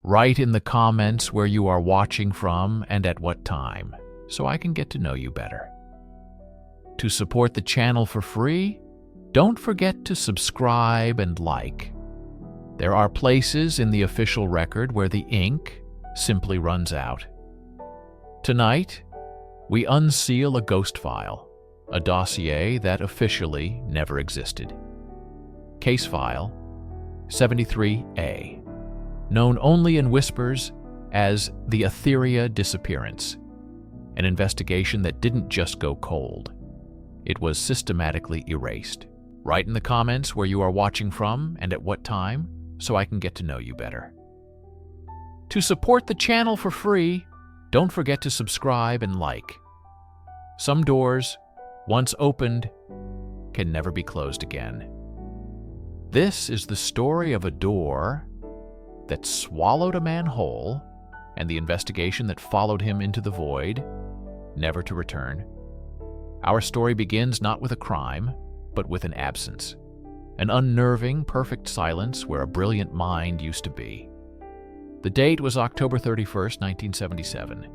Write in the comments where you are watching from and at what time, so I can get to know you better. To support the channel for free, don't forget to subscribe and like. There are places in the official record where the ink simply runs out. Tonight, we unseal a ghost file, a dossier that officially never existed. Case file 73A, known only in whispers as the Etheria disappearance, an investigation that didn't just go cold. It was systematically erased. Write in the comments where you are watching from and at what time, so I can get to know you better. To support the channel for free, don't forget to subscribe and like. Some doors, once opened, can never be closed again. This is the story of a door that swallowed a man whole and the investigation that followed him into the void, never to return. Our story begins not with a crime, but with an absence. An unnerving, perfect silence where a brilliant mind used to be. The date was October 31st, 1977.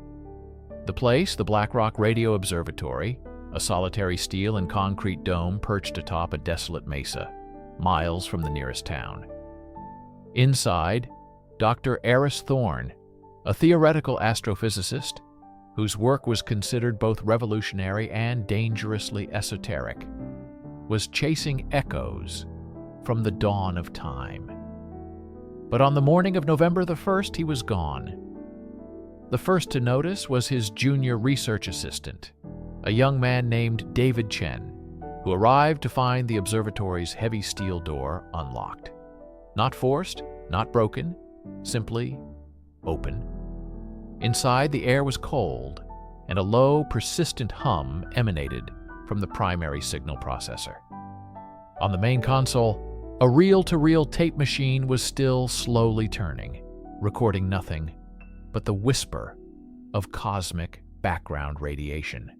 The place, the Black Rock Radio Observatory, a solitary steel and concrete dome perched atop a desolate mesa, miles from the nearest town. Inside, Dr. Eris Thorne, a theoretical astrophysicist whose work was considered both revolutionary and dangerously esoteric, was chasing echoes from the dawn of time. But on the morning of November the 1st, he was gone. The first to notice was his junior research assistant, a young man named David Chen, who arrived to find the observatory's heavy steel door unlocked. Not forced, not broken, simply open. Inside, the air was cold, and a low, persistent hum emanated from the primary signal processor. On the main console, a reel-to-reel tape machine was still slowly turning, recording nothing but the whisper of cosmic background radiation.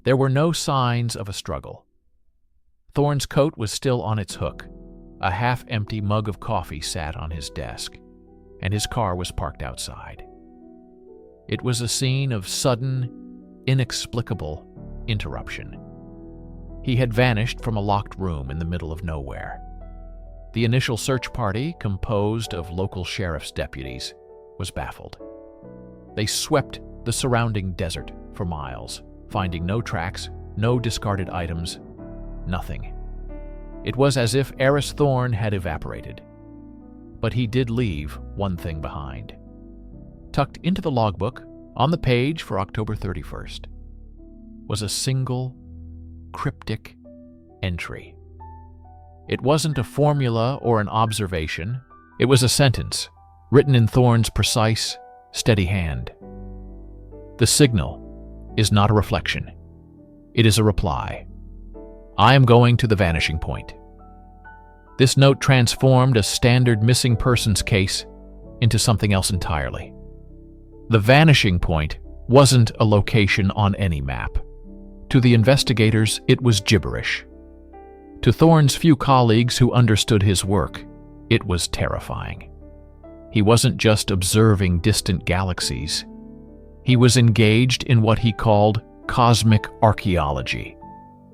There were no signs of a struggle. Thorne's coat was still on its hook. A half-empty mug of coffee sat on his desk, and his car was parked outside. It was a scene of sudden, inexplicable interruption. He had vanished from a locked room in the middle of nowhere. The initial search party, composed of local sheriff's deputies, was baffled. They swept the surrounding desert for miles, finding no tracks, no discarded items, nothing. It was as if Eris Thorne had evaporated. But he did leave one thing behind. Tucked into the logbook, on the page for October 31st, was a single, cryptic entry. It wasn't a formula or an observation. It was a sentence, written in Thorne's precise, steady hand. The signal is not a reflection. It is a reply. I am going to the vanishing point. This note transformed a standard missing persons case into something else entirely. The vanishing point wasn't a location on any map. To the investigators, it was gibberish. To Thorne's few colleagues who understood his work, it was terrifying. He wasn't just observing distant galaxies. He was engaged in what he called cosmic archaeology,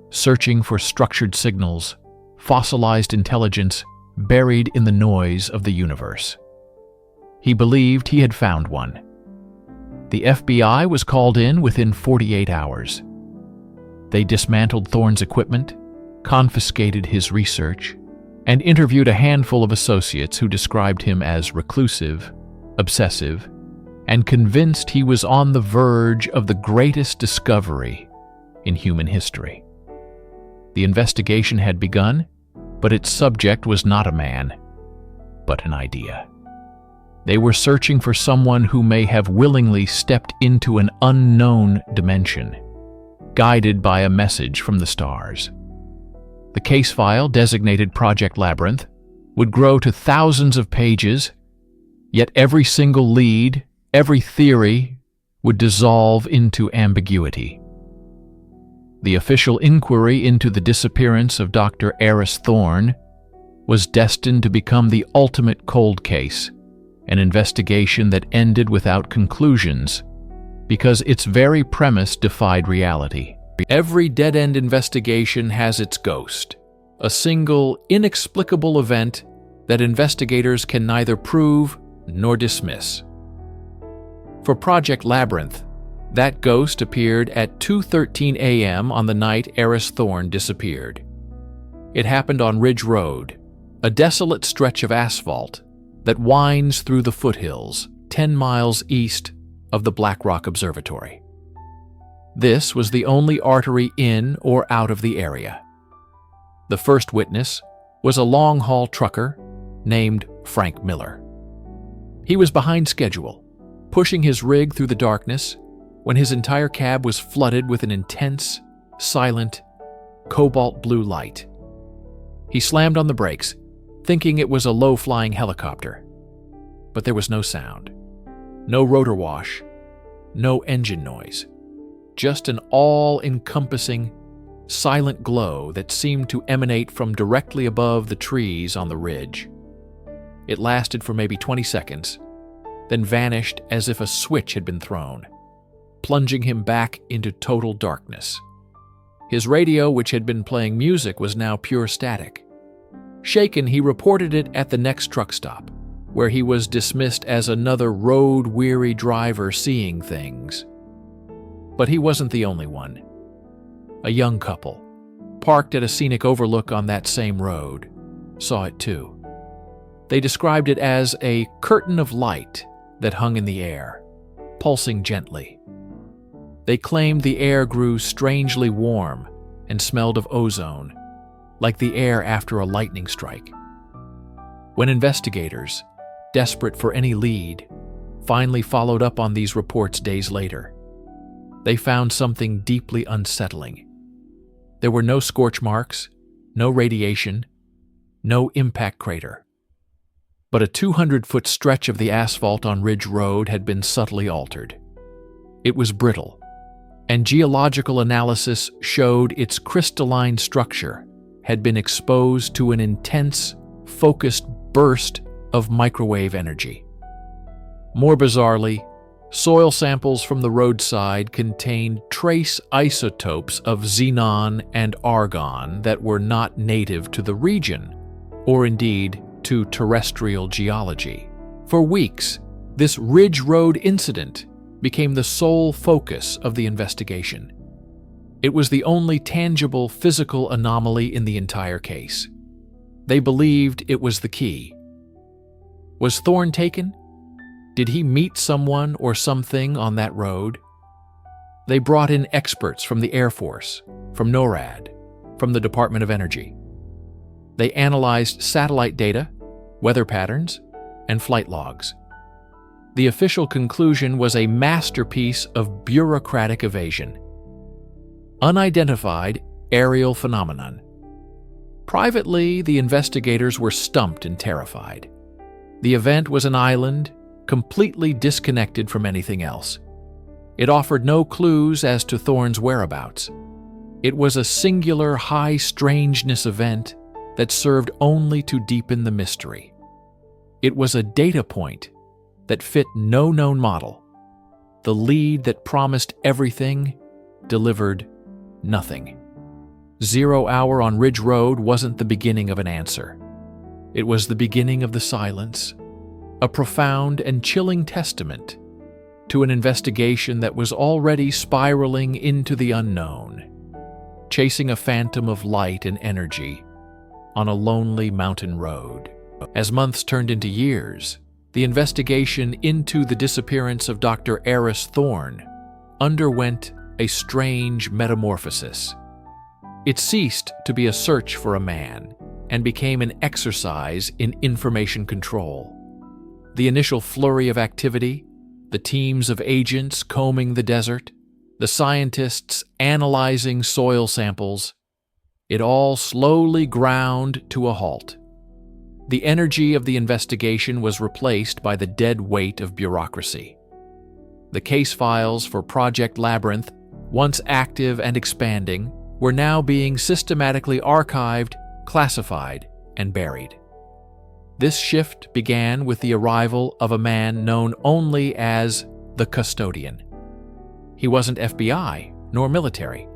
searching for structured signals, fossilized intelligence buried in the noise of the universe. He believed he had found one. The FBI was called in within 48 hours. They dismantled Thorne's equipment, confiscated his research, and interviewed a handful of associates who described him as reclusive, obsessive, and convinced he was on the verge of the greatest discovery in human history. The investigation had begun, but its subject was not a man, but an idea. They were searching for someone who may have willingly stepped into an unknown dimension, guided by a message from the stars. The case file, designated Project Labyrinth, would grow to thousands of pages, yet every single lead, every theory, would dissolve into ambiguity. The official inquiry into the disappearance of Dr. Eris Thorne was destined to become the ultimate cold case, an investigation that ended without conclusions because its very premise defied reality. Every dead-end investigation has its ghost, a single, inexplicable event that investigators can neither prove nor dismiss. For Project Labyrinth, that ghost appeared at 2:13 a.m. on the night Eris Thorne disappeared. It happened on Ridge Road, a desolate stretch of asphalt that winds through the foothills 10 miles east of the Black Rock Observatory. This was the only artery in or out of the area. The first witness was a long-haul trucker named Frank Miller. He was behind schedule, pushing his rig through the darkness when his entire cab was flooded with an intense, silent, cobalt blue light. He slammed on the brakes, thinking it was a low-flying helicopter. But there was no sound, no rotor wash, no engine noise, just an all-encompassing, silent glow that seemed to emanate from directly above the trees on the ridge. It lasted for maybe 20 seconds, then vanished as if a switch had been thrown, plunging him back into total darkness. His radio, which had been playing music, was now pure static. Shaken, he reported it at the next truck stop, where he was dismissed as another road-weary driver seeing things. But he wasn't the only one. A young couple, parked at a scenic overlook on that same road, saw it too. They described it as a curtain of light that hung in the air, pulsing gently. They claimed the air grew strangely warm and smelled of ozone, like the air after a lightning strike. When investigators, desperate for any lead, finally followed up on these reports days later, they found something deeply unsettling. There were no scorch marks, no radiation, no impact crater. But a 200-foot stretch of the asphalt on Ridge Road had been subtly altered. It was brittle, and geological analysis showed its crystalline structure had been exposed to an intense, focused burst of microwave energy. More bizarrely, soil samples from the roadside contained trace isotopes of xenon and argon that were not native to the region, or indeed to terrestrial geology. For weeks, this Ridge Road incident became the sole focus of the investigation. It was the only tangible physical anomaly in the entire case. They believed it was the key. Was Thorne taken? Did he meet someone or something on that road? They brought in experts from the Air Force, from NORAD, from the Department of Energy. They analyzed satellite data, weather patterns, and flight logs. The official conclusion was a masterpiece of bureaucratic evasion. Unidentified aerial phenomenon. Privately, the investigators were stumped and terrified. The event was an island, completely disconnected from anything else. It offered no clues as to Thorne's whereabouts. It was a singular high strangeness event that served only to deepen the mystery. It was a data point that fit no known model. The lead that promised everything delivered nothing. 0 hour on Ridge Road wasn't the beginning of an answer. It was the beginning of the silence, a profound and chilling testament to an investigation that was already spiraling into the unknown, chasing a phantom of light and energy on a lonely mountain road. As months turned into years, the investigation into the disappearance of Dr. Eris Thorne underwent a strange metamorphosis. It ceased to be a search for a man and became an exercise in information control. The initial flurry of activity, the teams of agents combing the desert, the scientists analyzing soil samples, it all slowly ground to a halt. The energy of the investigation was replaced by the dead weight of bureaucracy. The case files for Project Labyrinth, once active and expanding, were now being systematically archived, classified, and buried. This shift began with the arrival of a man known only as the Custodian. He wasn't FBI nor military.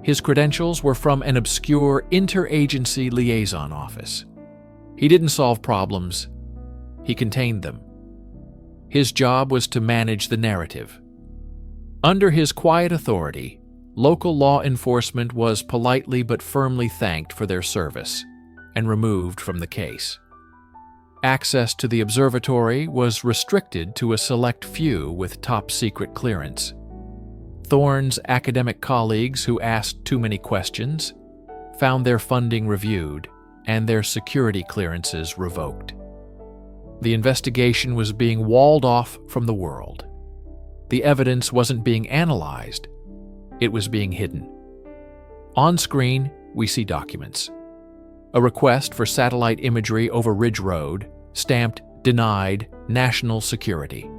His credentials were from an obscure interagency liaison office. He didn't solve problems, he contained them. His job was to manage the narrative. Under his quiet authority, local law enforcement was politely but firmly thanked for their service and removed from the case. Access to the observatory was restricted to a select few with top-secret clearance. Thorne's academic colleagues who asked too many questions found their funding reviewed and their security clearances revoked. The investigation was being walled off from the world. The evidence wasn't being analyzed, it was being hidden. On screen, we see documents. A request for satellite imagery over Ridge Road, stamped "Denied, National Security."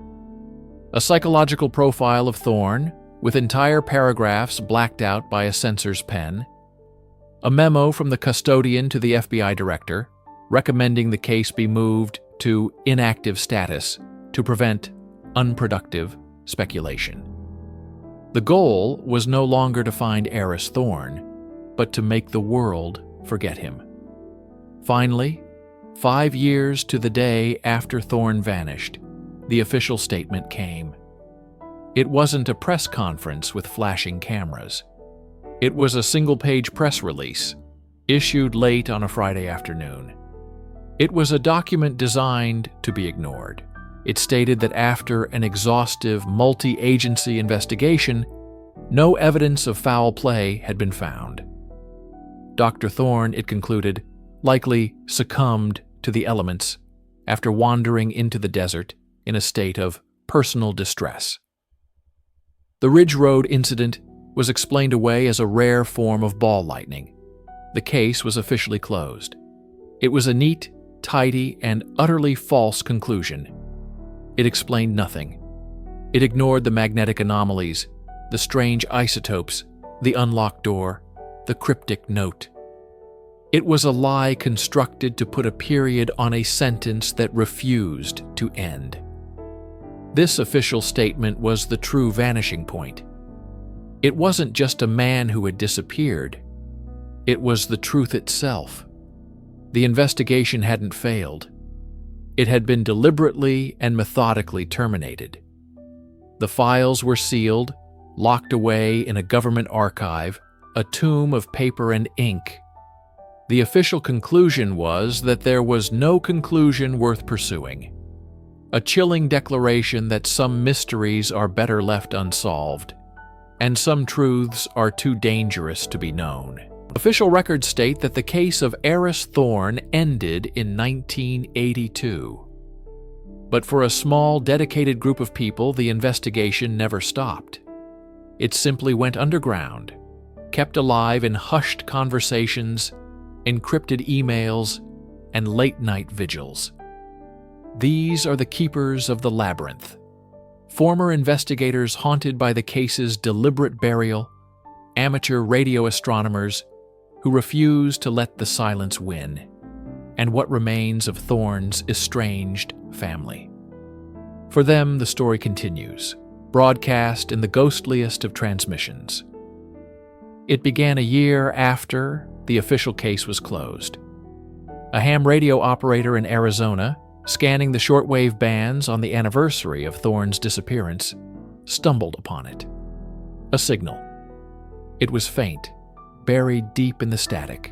A psychological profile of Thorne, with entire paragraphs blacked out by a censor's pen. A memo from the Custodian to the FBI director, recommending the case be moved to inactive status to prevent unproductive speculation. The goal was no longer to find Eris Thorne, but to make the world forget him. Finally, 5 years to the day after Thorne vanished, the official statement came. It wasn't a press conference with flashing cameras. It was a single-page press release, issued late on a Friday afternoon. It was a document designed to be ignored. It stated that after an exhaustive multi-agency investigation, no evidence of foul play had been found. Dr. Thorne, it concluded, likely succumbed to the elements after wandering into the desert in a state of personal distress. The Ridge Road incident was explained away as a rare form of ball lightning. The case was officially closed. It was a neat, tidy, and utterly false conclusion. It explained nothing. It ignored the magnetic anomalies, the strange isotopes, the unlocked door, the cryptic note. It was a lie constructed to put a period on a sentence that refused to end. This official statement was the true vanishing point. It wasn't just a man who had disappeared. It was the truth itself. The investigation hadn't failed. It had been deliberately and methodically terminated. The files were sealed, locked away in a government archive, a tomb of paper and ink. The official conclusion was that there was no conclusion worth pursuing. A chilling declaration that some mysteries are better left unsolved, and some truths are too dangerous to be known. Official records state that the case of Eris Thorne ended in 1982. But for a small, dedicated group of people, the investigation never stopped. It simply went underground, kept alive in hushed conversations, encrypted emails, and late-night vigils. These are the keepers of the labyrinth, former investigators haunted by the case's deliberate burial, amateur radio astronomers who refuse to let the silence win, and what remains of Thorne's estranged family. For them, the story continues, broadcast in the ghostliest of transmissions. It began a year after the official case was closed. A ham radio operator in Arizona, scanning the shortwave bands on the anniversary of Thorne's disappearance, stumbled upon it. A signal. It was faint, buried deep in the static,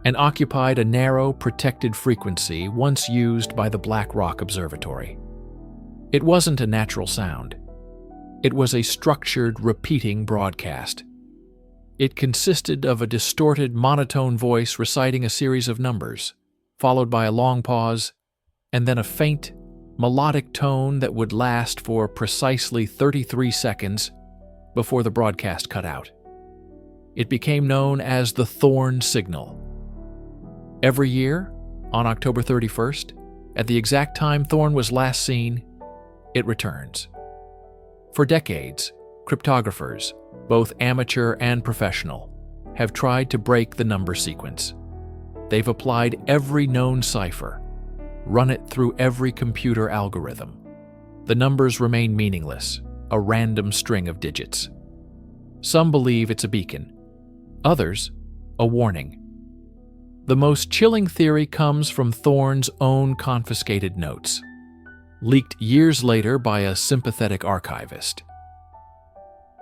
and occupied a narrow, protected frequency once used by the Black Rock Observatory. It wasn't a natural sound. It was a structured, repeating broadcast. It consisted of a distorted, monotone voice reciting a series of numbers, followed by a long pause, and then a faint, melodic tone that would last for precisely 33 seconds before the broadcast cut out. It became known as the Thorne Signal. Every year, on October 31st, at the exact time Thorne was last seen, it returns. For decades, cryptographers, both amateur and professional, have tried to break the number sequence. They've applied every known cipher, run it through every computer algorithm. The numbers remain meaningless, a random string of digits. Some believe it's a beacon, others, a warning. The most chilling theory comes from Thorne's own confiscated notes, leaked years later by a sympathetic archivist.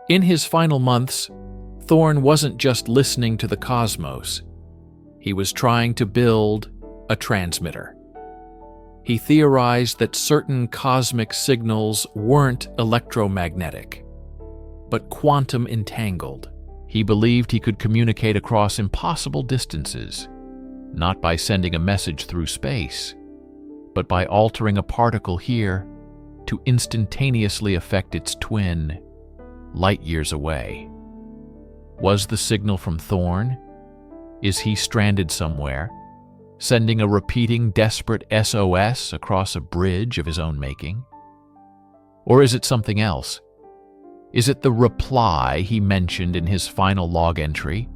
In his final months, Thorne wasn't just listening to the cosmos. He was trying to build a transmitter. He theorized that certain cosmic signals weren't electromagnetic, but quantum entangled. He believed he could communicate across impossible distances, not by sending a message through space, but by altering a particle here to instantaneously affect its twin light years away. Was the signal from Thorne? Is he stranded somewhere, sending a repeating desperate SOS across a bridge of his own making? Or is it something else? Is it the reply he mentioned in his final log entry,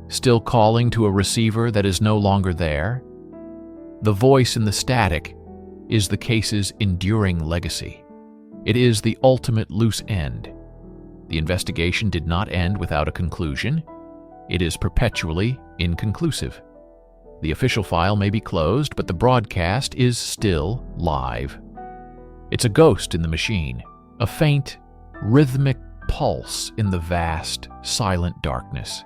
still calling to a receiver that is no longer there? The voice in the static is the case's enduring legacy. It is the ultimate loose end. The investigation did not end without a conclusion. It is perpetually inconclusive. The official file may be closed, but the broadcast is still live. It's a ghost in the machine, a faint, rhythmic pulse in the vast, silent darkness,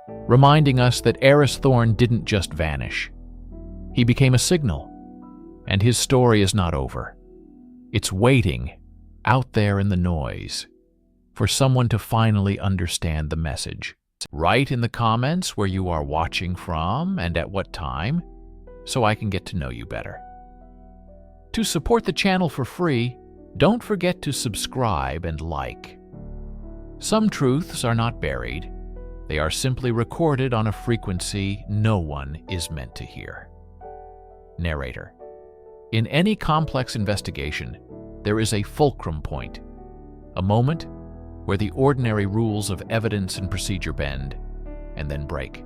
reminding us that Eris Thorne didn't just vanish. He became a signal, and his story is not over. It's waiting, out there in the noise, for someone to finally understand the message. Write in the comments where you are watching from and at what time, so I can get to know you better. To support the channel for free, don't forget to subscribe and like. Some truths are not buried. They are simply recorded on a frequency no one is meant to hear. Narrator. In any complex investigation, there is a fulcrum point, a moment where the ordinary rules of evidence and procedure bend, and then break.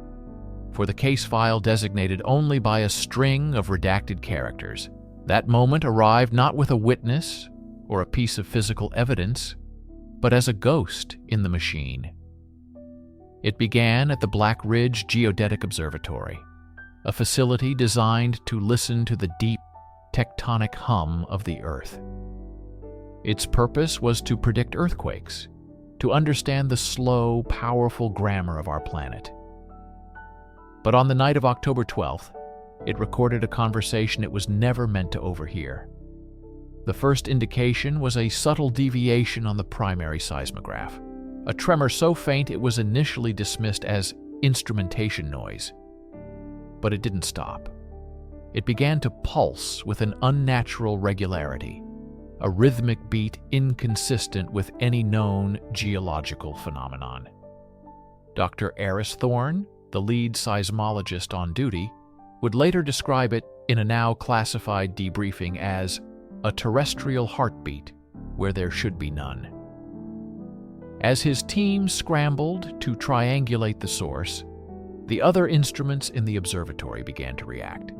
For the case file designated only by a string of redacted characters, that moment arrived not with a witness or a piece of physical evidence, but as a ghost in the machine. It began at the Black Ridge Geodetic Observatory, a facility designed to listen to the deep, tectonic hum of the Earth. Its purpose was to predict earthquakes, to understand the slow, powerful grammar of our planet. But on the night of October 12th, it recorded a conversation it was never meant to overhear. The first indication was a subtle deviation on the primary seismograph, a tremor so faint it was initially dismissed as instrumentation noise. But it didn't stop. It began to pulse with an unnatural regularity, a rhythmic beat inconsistent with any known geological phenomenon. Dr. Eris Thorne, the lead seismologist on duty, would later describe it in a now classified debriefing as a terrestrial heartbeat where there should be none. As his team scrambled to triangulate the source, the other instruments in the observatory began to react.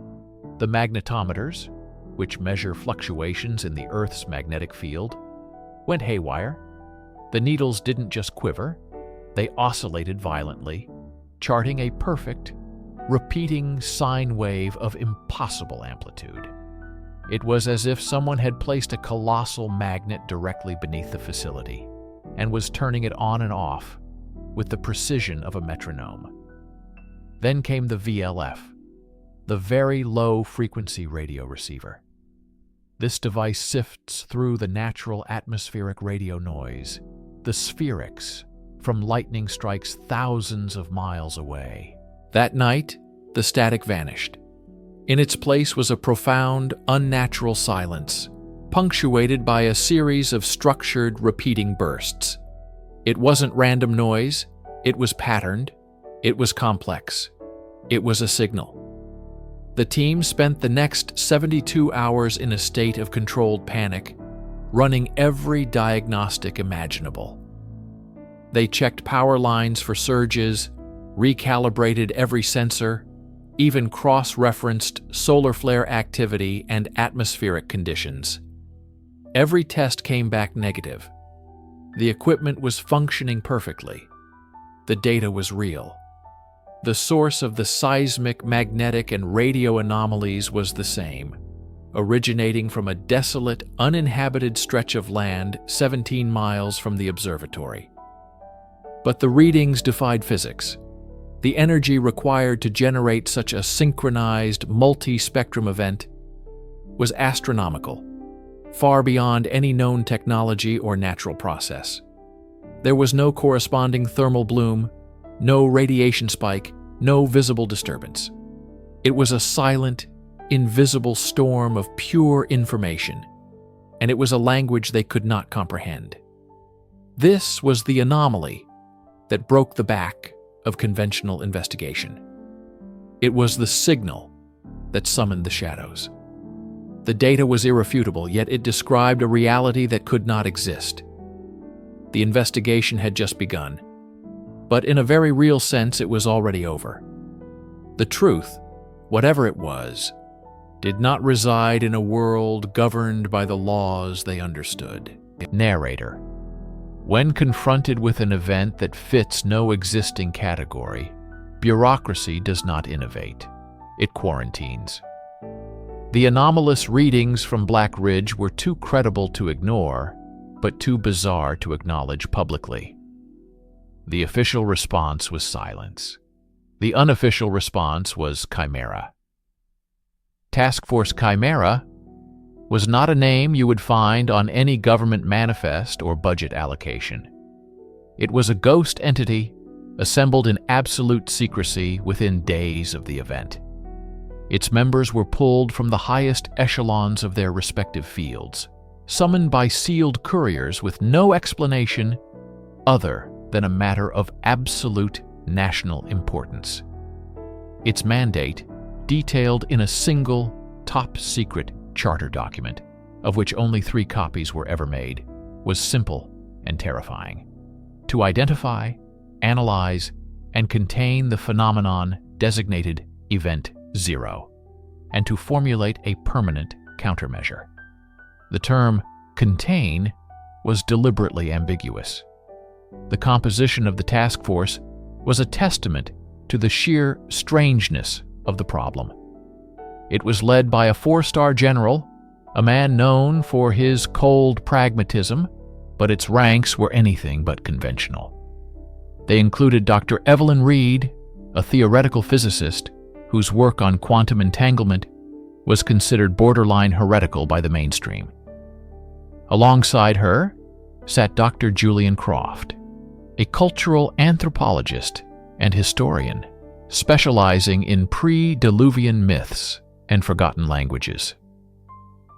The magnetometers, which measure fluctuations in the Earth's magnetic field, went haywire. The needles didn't just quiver, they oscillated violently, charting a perfect, repeating sine wave of impossible amplitude. It was as if someone had placed a colossal magnet directly beneath the facility and was turning it on and off with the precision of a metronome. Then came the VLF, the Very Low Frequency Radio Receiver. This device sifts through the natural atmospheric radio noise, the spherics, from lightning strikes thousands of miles away. That night, the static vanished. In its place was a profound, unnatural silence, punctuated by a series of structured, repeating bursts. It wasn't random noise, it was patterned, it was complex, it was a signal. The team spent the next 72 hours in a state of controlled panic, running every diagnostic imaginable. They checked power lines for surges, recalibrated every sensor, even cross-referenced solar flare activity and atmospheric conditions. Every test came back negative. The equipment was functioning perfectly. The data was real. The source of the seismic, magnetic, and radio anomalies was the same, originating from a desolate, uninhabited stretch of land 17 miles from the observatory. But the readings defied physics. The energy required to generate such a synchronized, multi-spectrum event was astronomical, far beyond any known technology or natural process. There was no corresponding thermal bloom, no radiation spike, no visible disturbance. It was a silent, invisible storm of pure information, and it was a language they could not comprehend. This was the anomaly that broke the back of conventional investigation. It was the signal that summoned the shadows. The data was irrefutable, yet it described a reality that could not exist. The investigation had just begun, but in a very real sense it was already over. The truth, whatever it was, did not reside in a world governed by the laws they understood. Narrator: when confronted with an event that fits no existing category, bureaucracy does not innovate. It quarantines. The anomalous readings from Black Ridge were too credible to ignore, but too bizarre to acknowledge publicly. The official response was silence. The unofficial response was Chimera. Task Force Chimera was not a name you would find on any government manifest or budget allocation. It was a ghost entity assembled in absolute secrecy within days of the event. Its members were pulled from the highest echelons of their respective fields, summoned by sealed couriers with no explanation other than a matter of absolute national importance. Its mandate, detailed in a single, top-secret charter document, of which only 3 copies were ever made, was simple and terrifying: to identify, analyze, and contain the phenomenon designated Event Zero, and to formulate a permanent countermeasure. The term contain was deliberately ambiguous. The composition of the task force was a testament to the sheer strangeness of the problem. It was led by a 4-star general, a man known for his cold pragmatism, but its ranks were anything but conventional. They included Dr. Evelyn Reed, a theoretical physicist whose work on quantum entanglement was considered borderline heretical by the mainstream. Alongside her sat Dr. Julian Croft, a cultural anthropologist and historian specializing in pre-Diluvian myths and forgotten languages.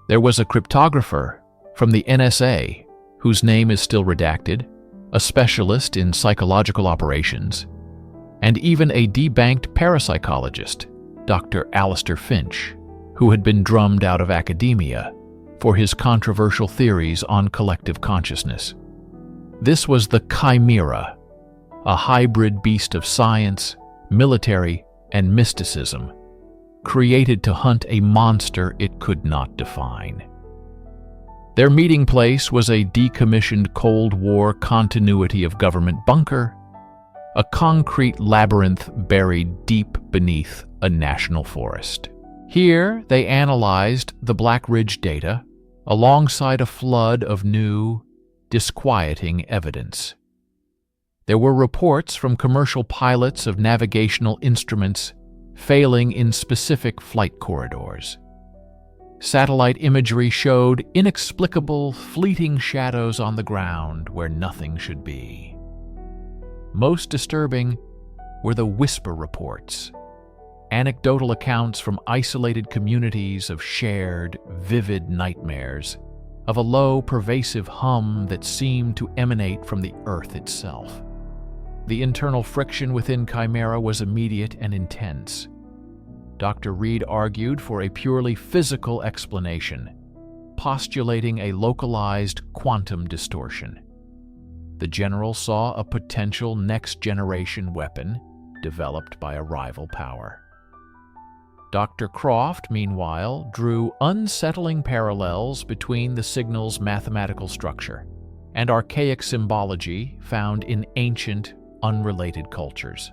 There was a cryptographer from the NSA, whose name is still redacted, a specialist in psychological operations, and even a debanked parapsychologist, Dr. Alistair Finch, who had been drummed out of academia for his controversial theories on collective consciousness. This was the Chimera, a hybrid beast of science, military, and mysticism, created to hunt a monster it could not define. Their meeting place was a decommissioned Cold War continuity of government bunker, a concrete labyrinth buried deep beneath a national forest. Here, they analyzed the Black Ridge data alongside a flood of new, disquieting evidence. There were reports from commercial pilots of navigational instruments failing in specific flight corridors. Satellite imagery showed inexplicable, fleeting shadows on the ground where nothing should be. Most disturbing were the whisper reports, anecdotal accounts from isolated communities of shared, vivid nightmares, of a low, pervasive hum that seemed to emanate from the earth itself. The internal friction within Chimera was immediate and intense. Dr. Reed argued for a purely physical explanation, postulating a localized quantum distortion. The general saw a potential next-generation weapon developed by a rival power. Dr. Croft, meanwhile, drew unsettling parallels between the signal's mathematical structure and archaic symbology found in ancient, unrelated cultures.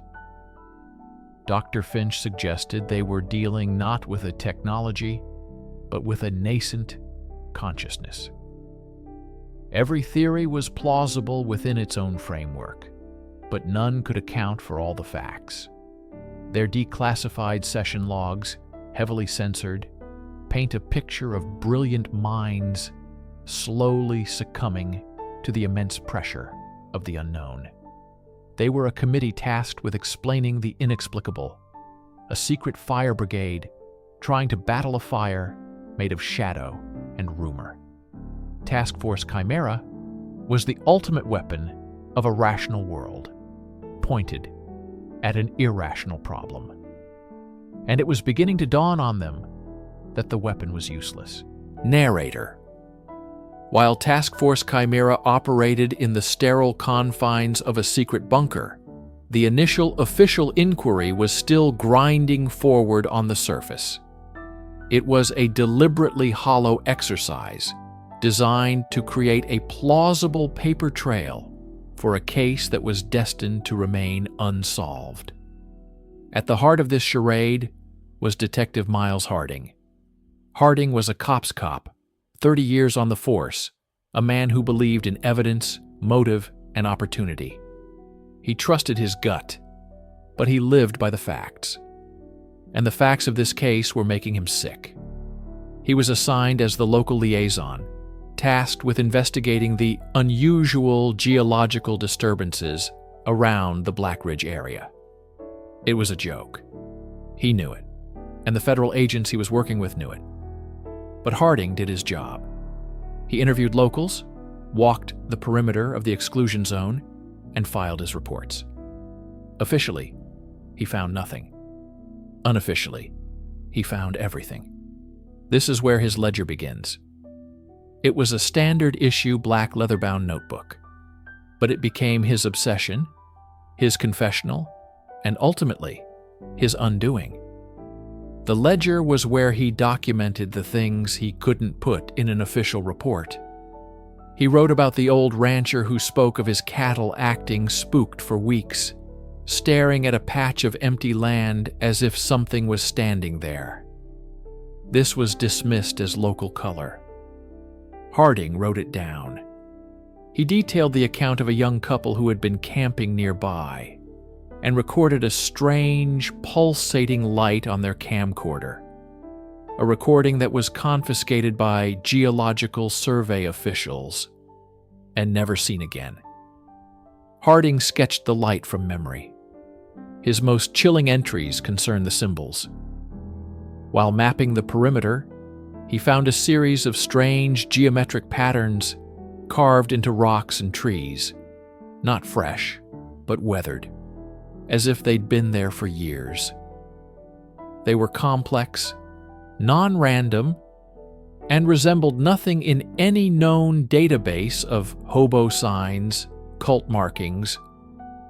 Dr. Finch suggested they were dealing not with a technology, but with a nascent consciousness. Every theory was plausible within its own framework, but none could account for all the facts. Their declassified session logs, heavily censored, paint a picture of brilliant minds slowly succumbing to the immense pressure of the unknown. They were a committee tasked with explaining the inexplicable, a secret fire brigade trying to battle a fire made of shadow and rumor. Task Force Chimera was the ultimate weapon of a rational world, pointed at an irrational problem. And it was beginning to dawn on them that the weapon was useless. Narrator. While Task Force Chimera operated in the sterile confines of a secret bunker, the initial official inquiry was still grinding forward on the surface. It was a deliberately hollow exercise designed to create a plausible paper trail for a case that was destined to remain unsolved. At the heart of this charade was Detective Miles Harding. Harding was a cop's cop, 30 years on the force, a man who believed in evidence, motive, and opportunity. He trusted his gut, but he lived by the facts. And the facts of this case were making him sick. He was assigned as the local liaison, tasked with investigating the unusual geological disturbances around the Black Ridge area. It was a joke. He knew it, and the federal agents he was working with knew it. But Harding did his job. He interviewed locals, walked the perimeter of the exclusion zone, and filed his reports. Officially, he found nothing. Unofficially, he found everything. This is where his ledger begins. It was a standard-issue black leather-bound notebook, but it became his obsession, his confessional, and ultimately, his undoing. The ledger was where he documented the things he couldn't put in an official report. He wrote about the old rancher who spoke of his cattle acting spooked for weeks, staring at a patch of empty land as if something was standing there. This was dismissed as local color. Harding wrote it down. He detailed the account of a young couple who had been camping nearby and recorded a strange, pulsating light on their camcorder, a recording that was confiscated by Geological Survey officials and never seen again. Harding sketched the light from memory. His most chilling entries concern the symbols. While mapping the perimeter, he found a series of strange geometric patterns carved into rocks and trees, not fresh, but weathered, as if they'd been there for years. They were complex, non-random, and resembled nothing in any known database of hobo signs, cult markings,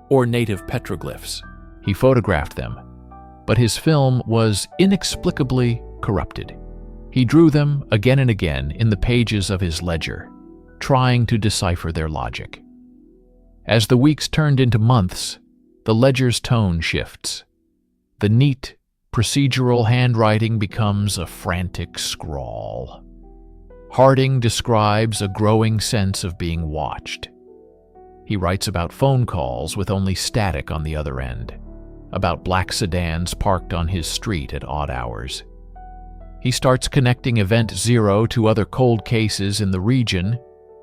or native petroglyphs. He photographed them, but his film was inexplicably corrupted. He drew them again and again in the pages of his ledger, trying to decipher their logic. As the weeks turned into months, the ledger's tone shifts. The neat, procedural handwriting becomes a frantic scrawl. Harding describes a growing sense of being watched. He writes about phone calls with only static on the other end, about black sedans parked on his street at odd hours. He starts connecting Event Zero to other cold cases in the region,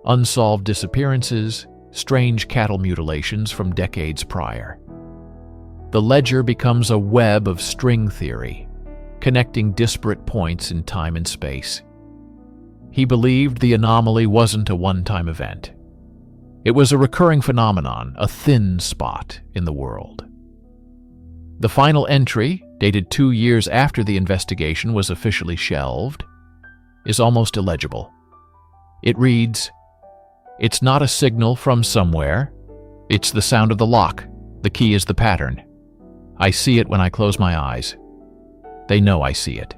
unsolved disappearances, strange cattle mutilations from decades prior. The ledger becomes a web of string theory, connecting disparate points in time and space. He believed the anomaly wasn't a one-time event. It was a recurring phenomenon, a thin spot in the world. The final entry, dated 2 years after the investigation was officially shelved, is almost illegible. It reads, "It's not a signal from somewhere. It's the sound of the lock. The key is the pattern. I see it when I close my eyes. They know I see it.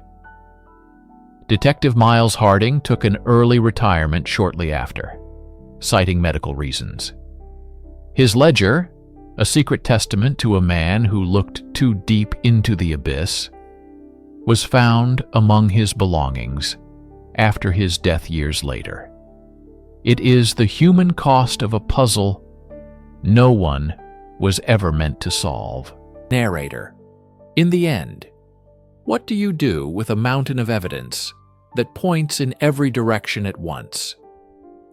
Detective Miles Harding took an early retirement shortly after, citing medical reasons. His ledger, a secret testament to a man who looked too deep into the abyss, was found among his belongings after his death years later. It is the human cost of a puzzle no one was ever meant to solve. Narrator: in the end, what do you do with a mountain of evidence that points in every direction at once?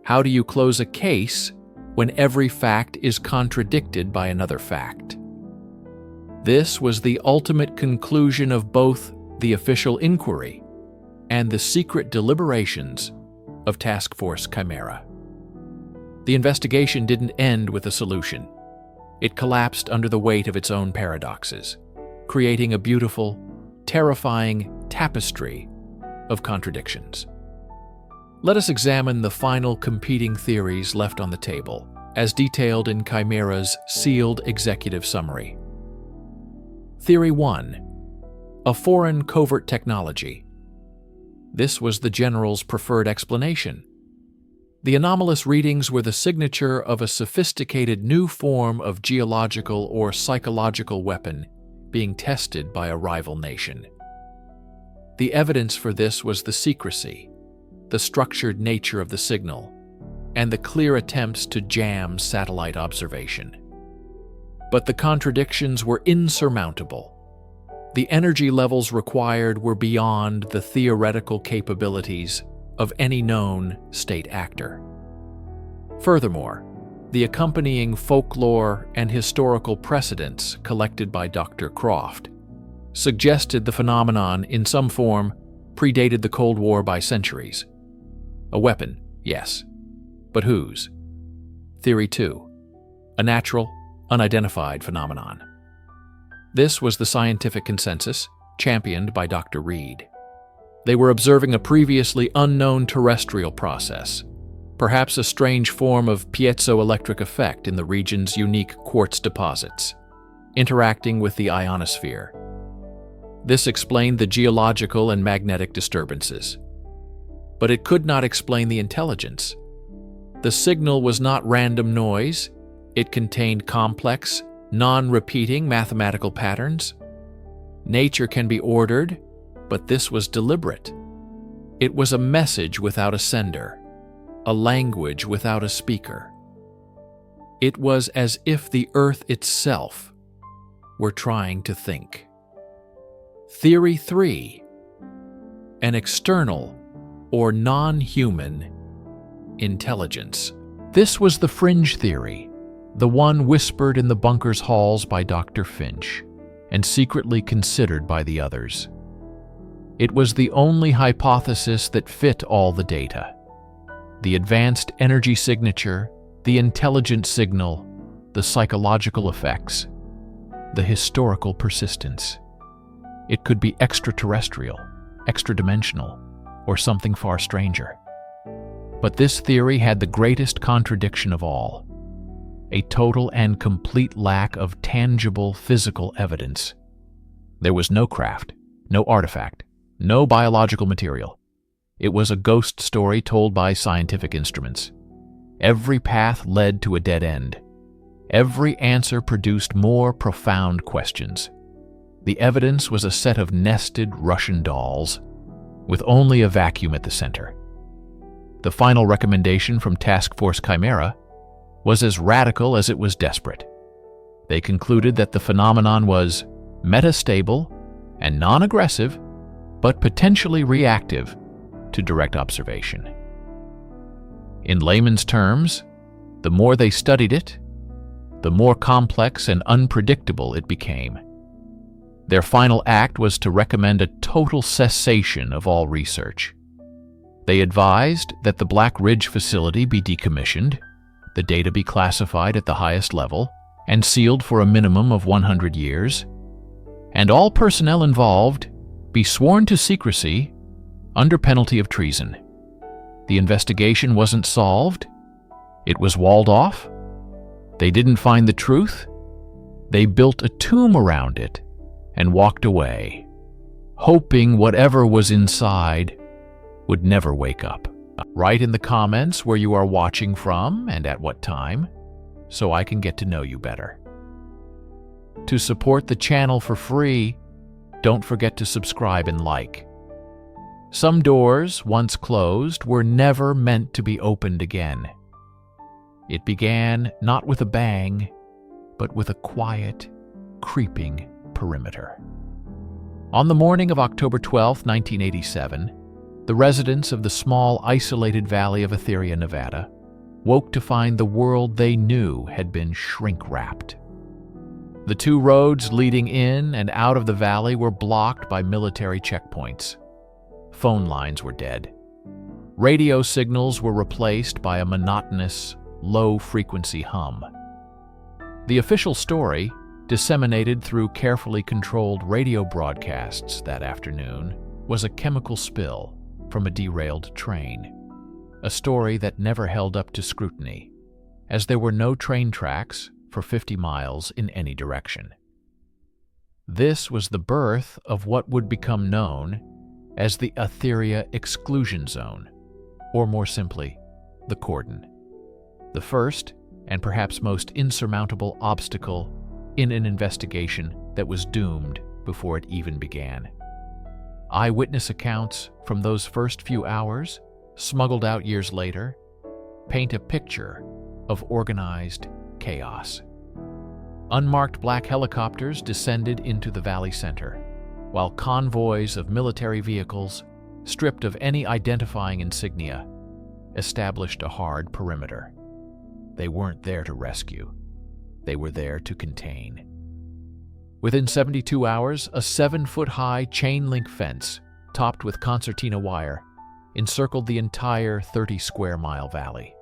How do you close a case when every fact is contradicted by another fact? This was the ultimate conclusion of both the official inquiry and the secret deliberations of Task Force Chimera. The investigation didn't end with a solution. It collapsed under the weight of its own paradoxes, creating a beautiful, terrifying tapestry of contradictions. Let us examine the final competing theories left on the table, as detailed in Chimera's sealed executive summary. Theory 1. A foreign covert technology. This was the general's preferred explanation. The anomalous readings were the signature of a sophisticated new form of geological or psychological weapon being tested by a rival nation. The evidence for this was the secrecy, the structured nature of the signal, and the clear attempts to jam satellite observation. But the contradictions were insurmountable. The energy levels required were beyond the theoretical capabilities of any known state actor. Furthermore, the accompanying folklore and historical precedents collected by Dr. Croft suggested the phenomenon in some form predated the Cold War by centuries. A weapon, yes, but whose? Theory 2. A natural, unidentified phenomenon. This was the scientific consensus, championed by Dr. Reed. They were observing a previously unknown terrestrial process, perhaps a strange form of piezoelectric effect in the region's unique quartz deposits, interacting with the ionosphere. This explained the geological and magnetic disturbances. But it could not explain the intelligence. The signal was not random noise. It contained complex, non-repeating mathematical patterns. Nature can be ordered, but this was deliberate. It was a message without a sender, a language without a speaker. It was as if the Earth itself were trying to think. Theory 3. An external or non-human intelligence. This was the fringe theory, the one whispered in the bunker's halls by Dr. Finch and secretly considered by the others. It was the only hypothesis that fit all the data. The advanced energy signature, the intelligent signal, the psychological effects, the historical persistence. It could be extraterrestrial, extra-dimensional, or something far stranger. But this theory had the greatest contradiction of all: a total and complete lack of tangible physical evidence. There was no craft, no artifact, no biological material. It was a ghost story told by scientific instruments. Every path led to a dead end. Every answer produced more profound questions. The evidence was a set of nested Russian dolls, with only a vacuum at the center. The final recommendation from Task Force Chimera was as radical as it was desperate. They concluded that the phenomenon was metastable and non-aggressive, but potentially reactive to direct observation. In layman's terms, the more they studied it, the more complex and unpredictable it became. Their final act was to recommend a total cessation of all research. They advised that the Black Ridge facility be decommissioned, the data be classified at the highest level, and sealed for a minimum of 100 years, and all personnel involved be sworn to secrecy under penalty of treason. The investigation wasn't solved. It was walled off. They didn't find the truth. They built a tomb around it and walked away, hoping whatever was inside would never wake up. Write in the comments where you are watching from and at what time, so I can get to know you better. To support the channel for free, don't forget to subscribe and like. Some doors, once closed, were never meant to be opened again. It began not with a bang, but with a quiet, creeping perimeter. On the morning of October 12, 1987, the residents of the small, isolated valley of Etheria, Nevada, woke to find the world they knew had been shrink-wrapped. The two roads leading in and out of the valley were blocked by military checkpoints. Phone lines were dead. Radio signals were replaced by a monotonous, low-frequency hum. The official story, disseminated through carefully controlled radio broadcasts that afternoon, was a chemical spill from a derailed train. A story that never held up to scrutiny, as there were no train tracks for 50 miles in any direction. This was the birth of what would become known as the Etheria Exclusion Zone, or more simply, the cordon. The first, and perhaps most insurmountable obstacle in an investigation that was doomed before it even began. Eyewitness accounts from those first few hours, smuggled out years later, paint a picture of organized chaos. Unmarked black helicopters descended into the valley center, while convoys of military vehicles, stripped of any identifying insignia, established a hard perimeter. They weren't there to rescue. They were there to contain. Within 72 hours, a 7-foot-high chain-link fence, topped with concertina wire, encircled the entire 30-square-mile valley.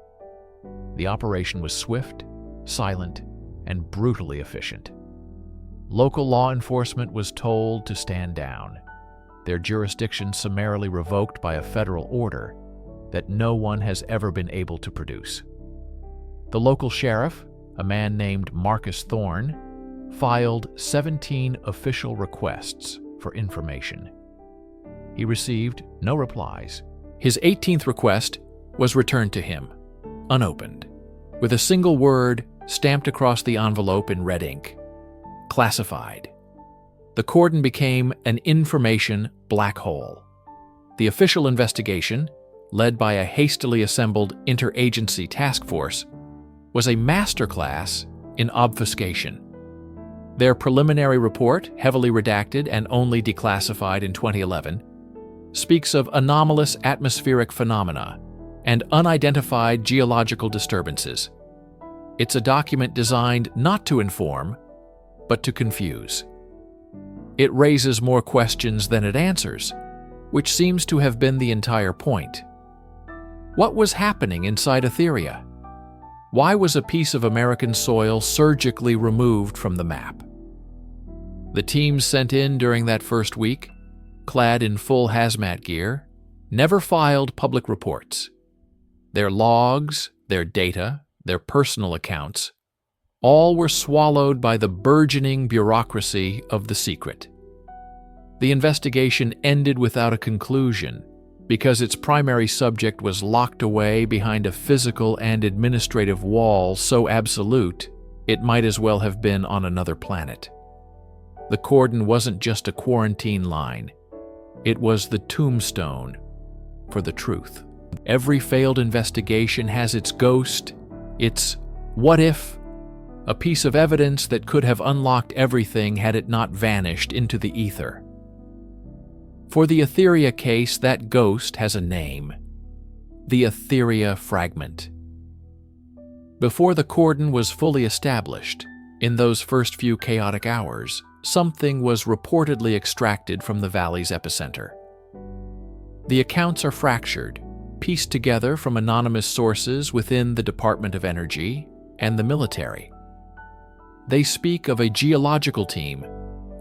The operation was swift, silent, and brutally efficient. Local law enforcement was told to stand down, their jurisdiction summarily revoked by a federal order that no one has ever been able to produce. The local sheriff, a man named Marcus Thorne, filed 17 official requests for information. He received no replies. His 18th request was returned to him, unopened, with a single word stamped across the envelope in red ink: classified. The cordon became an information black hole. The official investigation, led by a hastily assembled interagency task force, was a masterclass in obfuscation. Their preliminary report, heavily redacted and only declassified in 2011, speaks of anomalous atmospheric phenomena and unidentified geological disturbances. It's a document designed not to inform, but to confuse. It raises more questions than it answers, which seems to have been the entire point. What was happening inside Etheria? Why was a piece of American soil surgically removed from the map? The teams sent in during that first week, clad in full hazmat gear, never filed public reports. Their logs, their data, their personal accounts, all were swallowed by the burgeoning bureaucracy of the secret. The investigation ended without a conclusion because its primary subject was locked away behind a physical and administrative wall so absolute it might as well have been on another planet. The cordon wasn't just a quarantine line. It was the tombstone for the truth. Every failed investigation has its ghost, its what if, a piece of evidence that could have unlocked everything had it not vanished into the ether. For the Etheria case, that ghost has a name: the Etheria Fragment. Before the cordon was fully established, in those first few chaotic hours, something was reportedly extracted from the valley's epicenter. The accounts are fractured, pieced together from anonymous sources within the Department of Energy and the military. They speak of a geological team,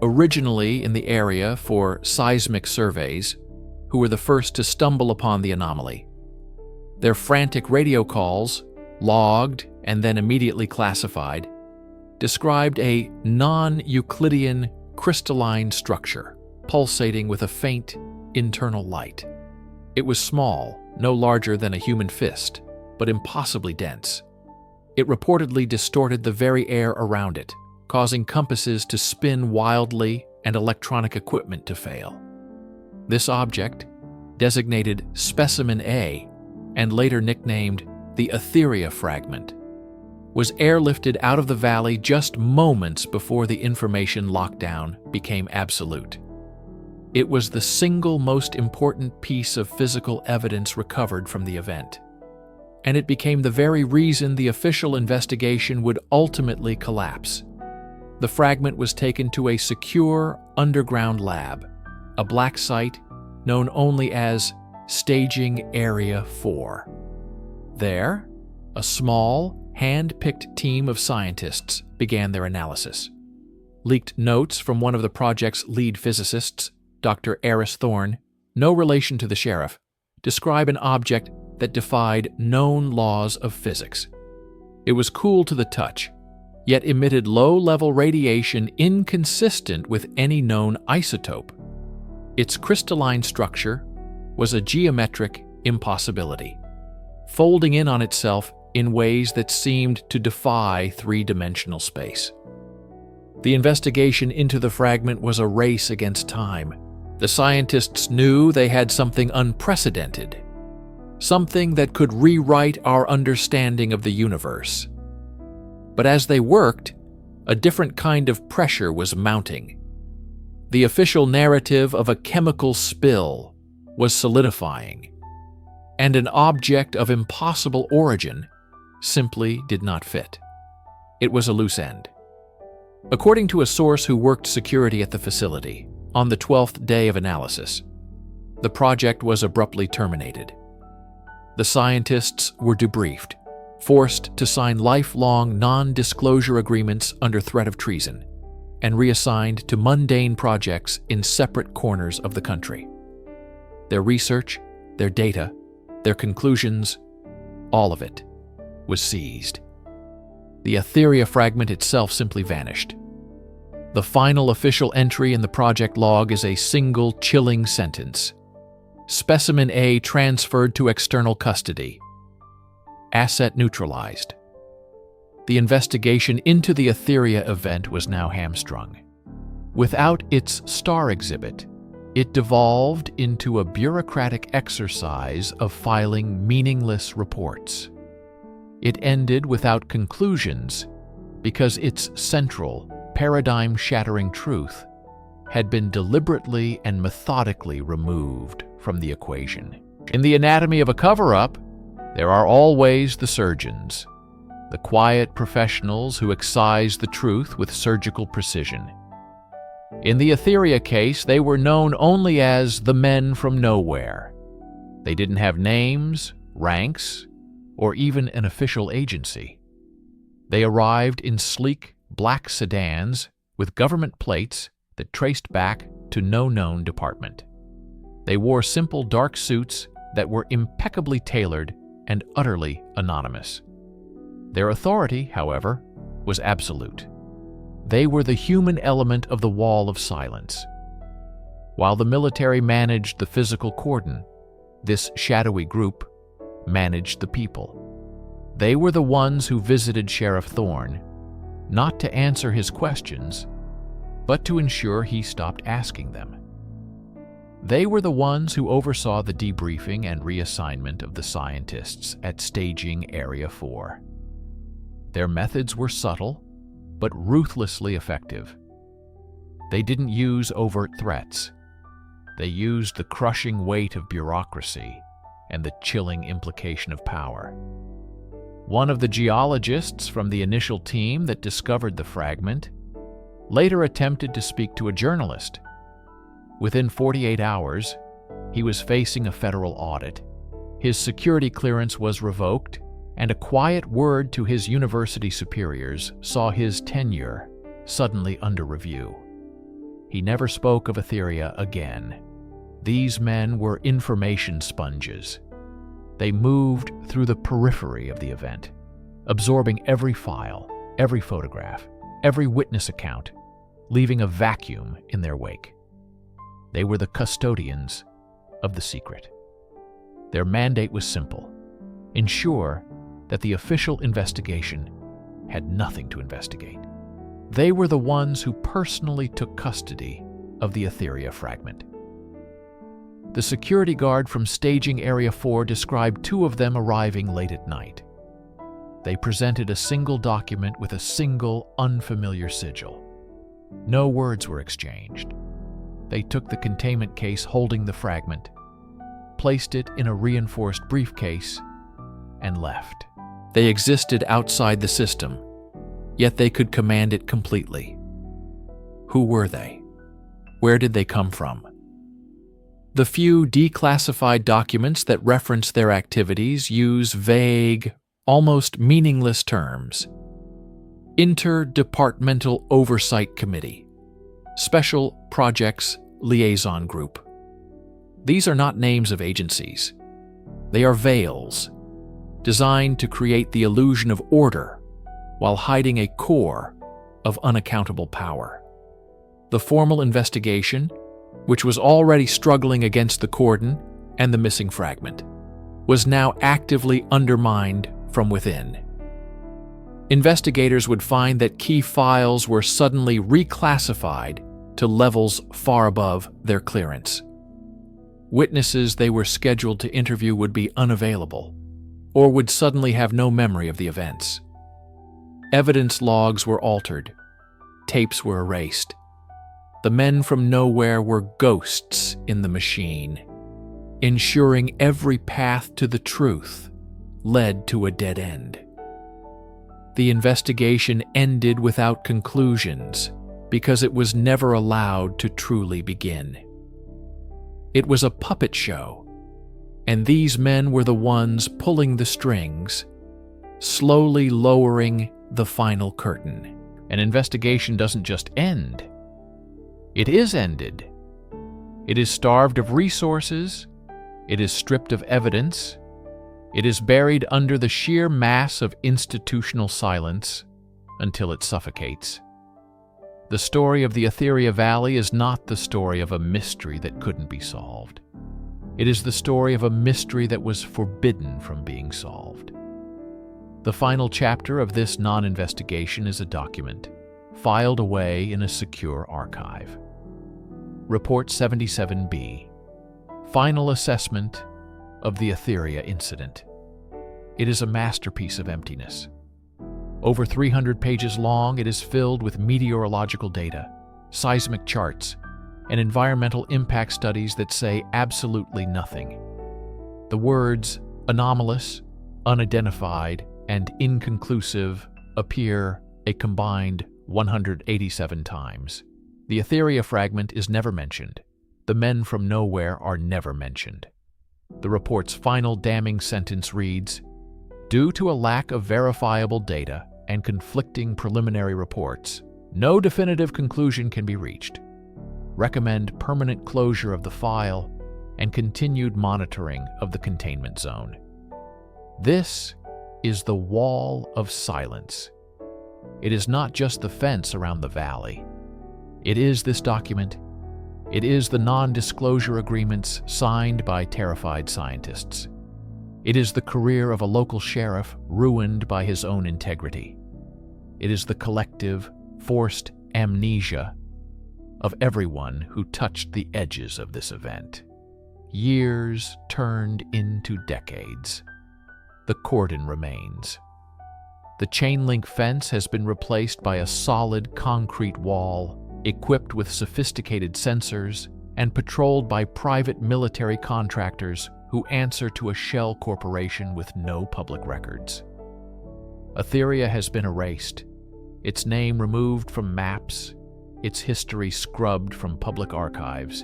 originally in the area for seismic surveys, who were the first to stumble upon the anomaly. Their frantic radio calls, logged and then immediately classified, described a non-Euclidean crystalline structure. pulsating with a faint, internal light. It was small, no larger than a human fist, but impossibly dense. It reportedly distorted the very air around it, causing compasses to spin wildly and electronic equipment to fail. This object, designated Specimen A and later nicknamed the Etheria Fragment, was airlifted out of the valley just moments before the information lockdown became absolute. It was the single most important piece of physical evidence recovered from the event, and it became the very reason the official investigation would ultimately collapse. The fragment was taken to a secure underground lab, a black site known only as Staging Area 4. There, a small, hand-picked team of scientists began their analysis. Leaked notes from one of the project's lead physicists, Dr. Eris Thorne, no relation to the sheriff, describe an object that defied known laws of physics. It was cool to the touch, yet emitted low-level radiation inconsistent with any known isotope. Its crystalline structure was a geometric impossibility, folding in on itself in ways that seemed to defy three-dimensional space. The investigation into the fragment was a race against time. The scientists knew they had something unprecedented, something that could rewrite our understanding of the universe. But as they worked, a different kind of pressure was mounting. The official narrative of a chemical spill was solidifying, and an object of impossible origin simply did not fit. It was a loose end. According to a source who worked security at the facility, on the 12th day of analysis, the project was abruptly terminated. The scientists were debriefed, forced to sign lifelong non-disclosure agreements under threat of treason, and reassigned to mundane projects in separate corners of the country. Their research, their data, their conclusions, all of it was seized. The Etheria fragment itself simply vanished. The final official entry in the project log is a single chilling sentence: Specimen A transferred to external custody. Asset neutralized. The investigation into the Etheria event was now hamstrung. Without its star exhibit, it devolved into a bureaucratic exercise of filing meaningless reports. It ended without conclusions because its central, paradigm-shattering truth had been deliberately and methodically removed from the equation. In the anatomy of a cover-up, there are always the surgeons, the quiet professionals who excise the truth with surgical precision. In the Etheria case, they were known only as the men from nowhere. They didn't have names, ranks, or even an official agency. They arrived in sleek, black sedans with government plates that traced back to no known department. They wore simple dark suits that were impeccably tailored and utterly anonymous. Their authority, however, was absolute. They were the human element of the wall of silence. While the military managed the physical cordon, this shadowy group managed the people. They were the ones who visited Sheriff Thorne, not to answer his questions, but to ensure he stopped asking them. They were the ones who oversaw the debriefing and reassignment of the scientists at Staging Area 4. Their methods were subtle, but ruthlessly effective. They didn't use overt threats. They used the crushing weight of bureaucracy and the chilling implication of power. One of the geologists from the initial team that discovered the fragment later attempted to speak to a journalist. Within 48 hours, he was facing a federal audit. His security clearance was revoked, and a quiet word to his university superiors saw his tenure suddenly under review. He never spoke of Etheria again. These men were information sponges. They moved through the periphery of the event, absorbing every file, every photograph, every witness account, leaving a vacuum in their wake. They were the custodians of the secret. Their mandate was simple: ensure that the official investigation had nothing to investigate. They were the ones who personally took custody of the Etheria fragment. The security guard from Staging Area 4 described two of them arriving late at night. They presented a single document with a single, unfamiliar sigil. No words were exchanged. They took the containment case holding the fragment, placed it in a reinforced briefcase, and left. They existed outside the system, yet they could command it completely. Who were they? Where did they come from? The few declassified documents that reference their activities use vague, almost meaningless terms. Interdepartmental Oversight Committee, Special Projects Liaison Group. These are not names of agencies. They are veils, designed to create the illusion of order while hiding a core of unaccountable power. The formal investigation, which was already struggling against the cordon and the missing fragment, was now actively undermined from within. Investigators would find that key files were suddenly reclassified to levels far above their clearance. Witnesses they were scheduled to interview would be unavailable, or would suddenly have no memory of the events. Evidence logs were altered. Tapes were erased. The men from nowhere were ghosts in the machine, ensuring every path to the truth led to a dead end. The investigation ended without conclusions because it was never allowed to truly begin. It was a puppet show, and these men were the ones pulling the strings, slowly lowering the final curtain. An investigation doesn't just end. It is ended. It is starved of resources. It is stripped of evidence. It is buried under the sheer mass of institutional silence until it suffocates. The story of the Etheria Valley is not the story of a mystery that couldn't be solved. It is the story of a mystery that was forbidden from being solved. The final chapter of this non-investigation is a document, filed away in a secure archive. Report 77B, Final Assessment of the Etheria Incident. It is a masterpiece of emptiness. Over 300 pages long, it is filled with meteorological data, seismic charts, and environmental impact studies that say absolutely nothing. The words anomalous, unidentified, and inconclusive appear a combined 187 times. The Etheria fragment is never mentioned. The men from nowhere are never mentioned. The report's final damning sentence reads, "Due to a lack of verifiable data and conflicting preliminary reports, no definitive conclusion can be reached. Recommend permanent closure of the file and continued monitoring of the containment zone." This is the wall of silence. It is not just the fence around the valley. It is this document. It is the non-disclosure agreements signed by terrified scientists. It is the career of a local sheriff ruined by his own integrity. It is the collective, forced amnesia of everyone who touched the edges of this event. Years turned into decades. The cordon remains. The chain-link fence has been replaced by a solid concrete wall equipped with sophisticated sensors and patrolled by private military contractors who answer to a shell corporation with no public records. Etheria has been erased, its name removed from maps, its history scrubbed from public archives.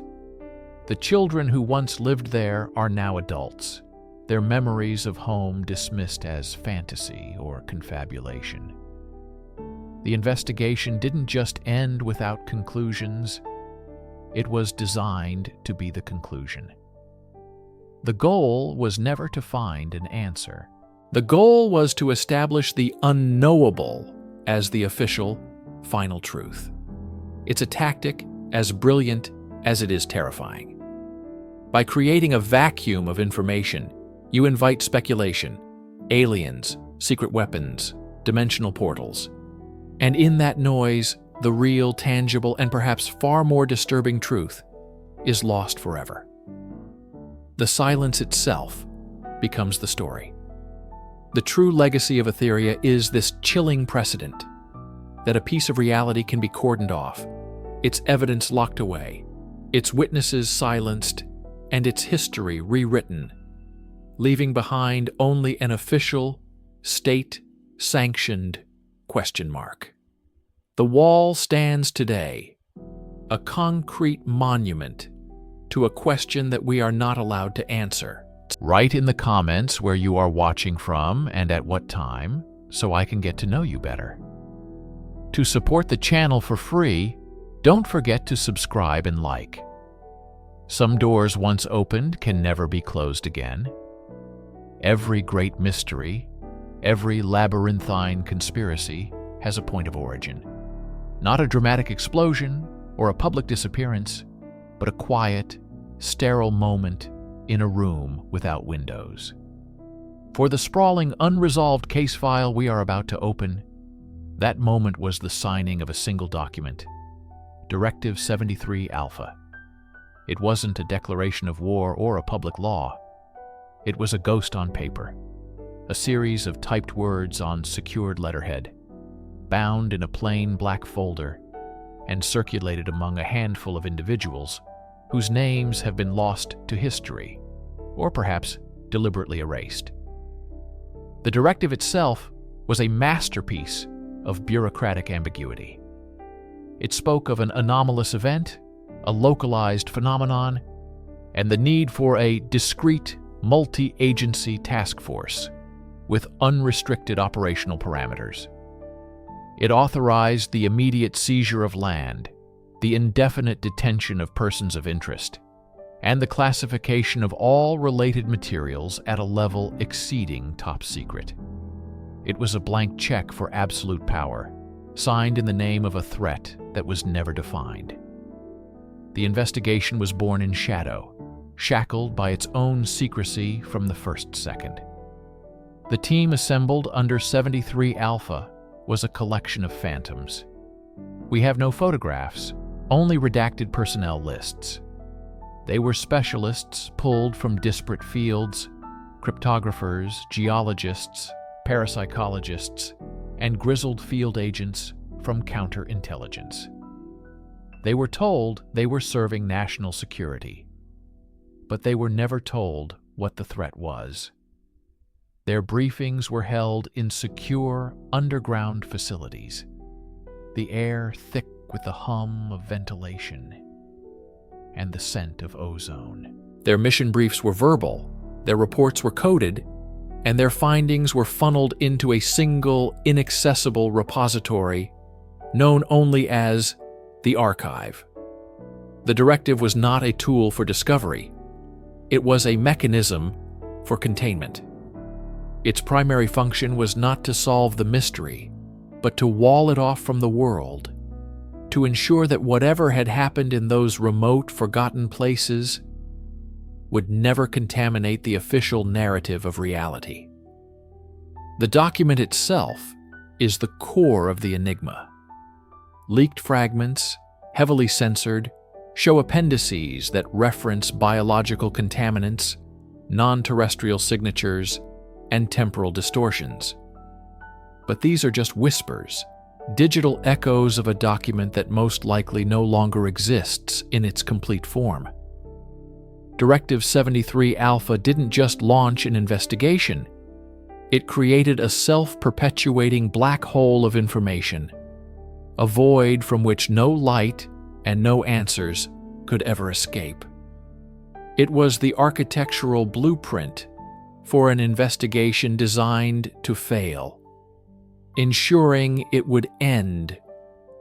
The children who once lived there are now adults, their memories of home dismissed as fantasy or confabulation. The investigation didn't just end without conclusions. It was designed to be the conclusion. The goal was never to find an answer. The goal was to establish the unknowable as the official final truth. It's a tactic as brilliant as it is terrifying. By creating a vacuum of information, you invite speculation, aliens, secret weapons, dimensional portals. And in that noise, the real, tangible, and perhaps far more disturbing truth is lost forever. The silence itself becomes the story. The true legacy of Etheria is this chilling precedent that a piece of reality can be cordoned off, its evidence locked away, its witnesses silenced, and its history rewritten, leaving behind only an official, state-sanctioned question mark. The wall stands today, a concrete monument to a question that we are not allowed to answer. Write in the comments where you are watching from and at what time, so I can get to know you better. To support the channel for free, don't forget to subscribe and like. Some doors once opened can never be closed again. Every great mystery, every labyrinthine conspiracy has a point of origin. Not a dramatic explosion or a public disappearance, but a quiet, sterile moment in a room without windows. For the sprawling, unresolved case file we are about to open, that moment was the signing of a single document, Directive 73 Alpha. It wasn't a declaration of war or a public law. It was a ghost on paper, a series of typed words on secured letterhead, bound in a plain black folder and circulated among a handful of individuals whose names have been lost to history, or perhaps deliberately erased. The directive itself was a masterpiece of bureaucratic ambiguity. It spoke of an anomalous event, a localized phenomenon, and the need for a discrete, multi-agency task force with unrestricted operational parameters. It authorized the immediate seizure of land, the indefinite detention of persons of interest, and the classification of all related materials at a level exceeding top secret. It was a blank check for absolute power, signed in the name of a threat that was never defined. The investigation was born in shadow, shackled by its own secrecy from the first second. The team assembled under 73 Alpha was a collection of phantoms. We have no photographs, only redacted personnel lists. They were specialists pulled from disparate fields, cryptographers, geologists, parapsychologists, and grizzled field agents from counterintelligence. They were told they were serving national security, but they were never told what the threat was. Their briefings were held in secure underground facilities, the air thick with the hum of ventilation and the scent of ozone. Their mission briefs were verbal, their reports were coded, and their findings were funneled into a single, inaccessible repository known only as the Archive. The directive was not a tool for discovery. It was a mechanism for containment. Its primary function was not to solve the mystery, but to wall it off from the world, to ensure that whatever had happened in those remote, forgotten places would never contaminate the official narrative of reality. The document itself is the core of the enigma. Leaked fragments, heavily censored, show appendices that reference biological contaminants, non-terrestrial signatures, and temporal distortions. But these are just whispers, digital echoes of a document that most likely no longer exists in its complete form. Directive 73 Alpha didn't just launch an investigation. It created a self-perpetuating black hole of information, a void from which no light and no answers could ever escape. It was the architectural blueprint for an investigation designed to fail, ensuring it would end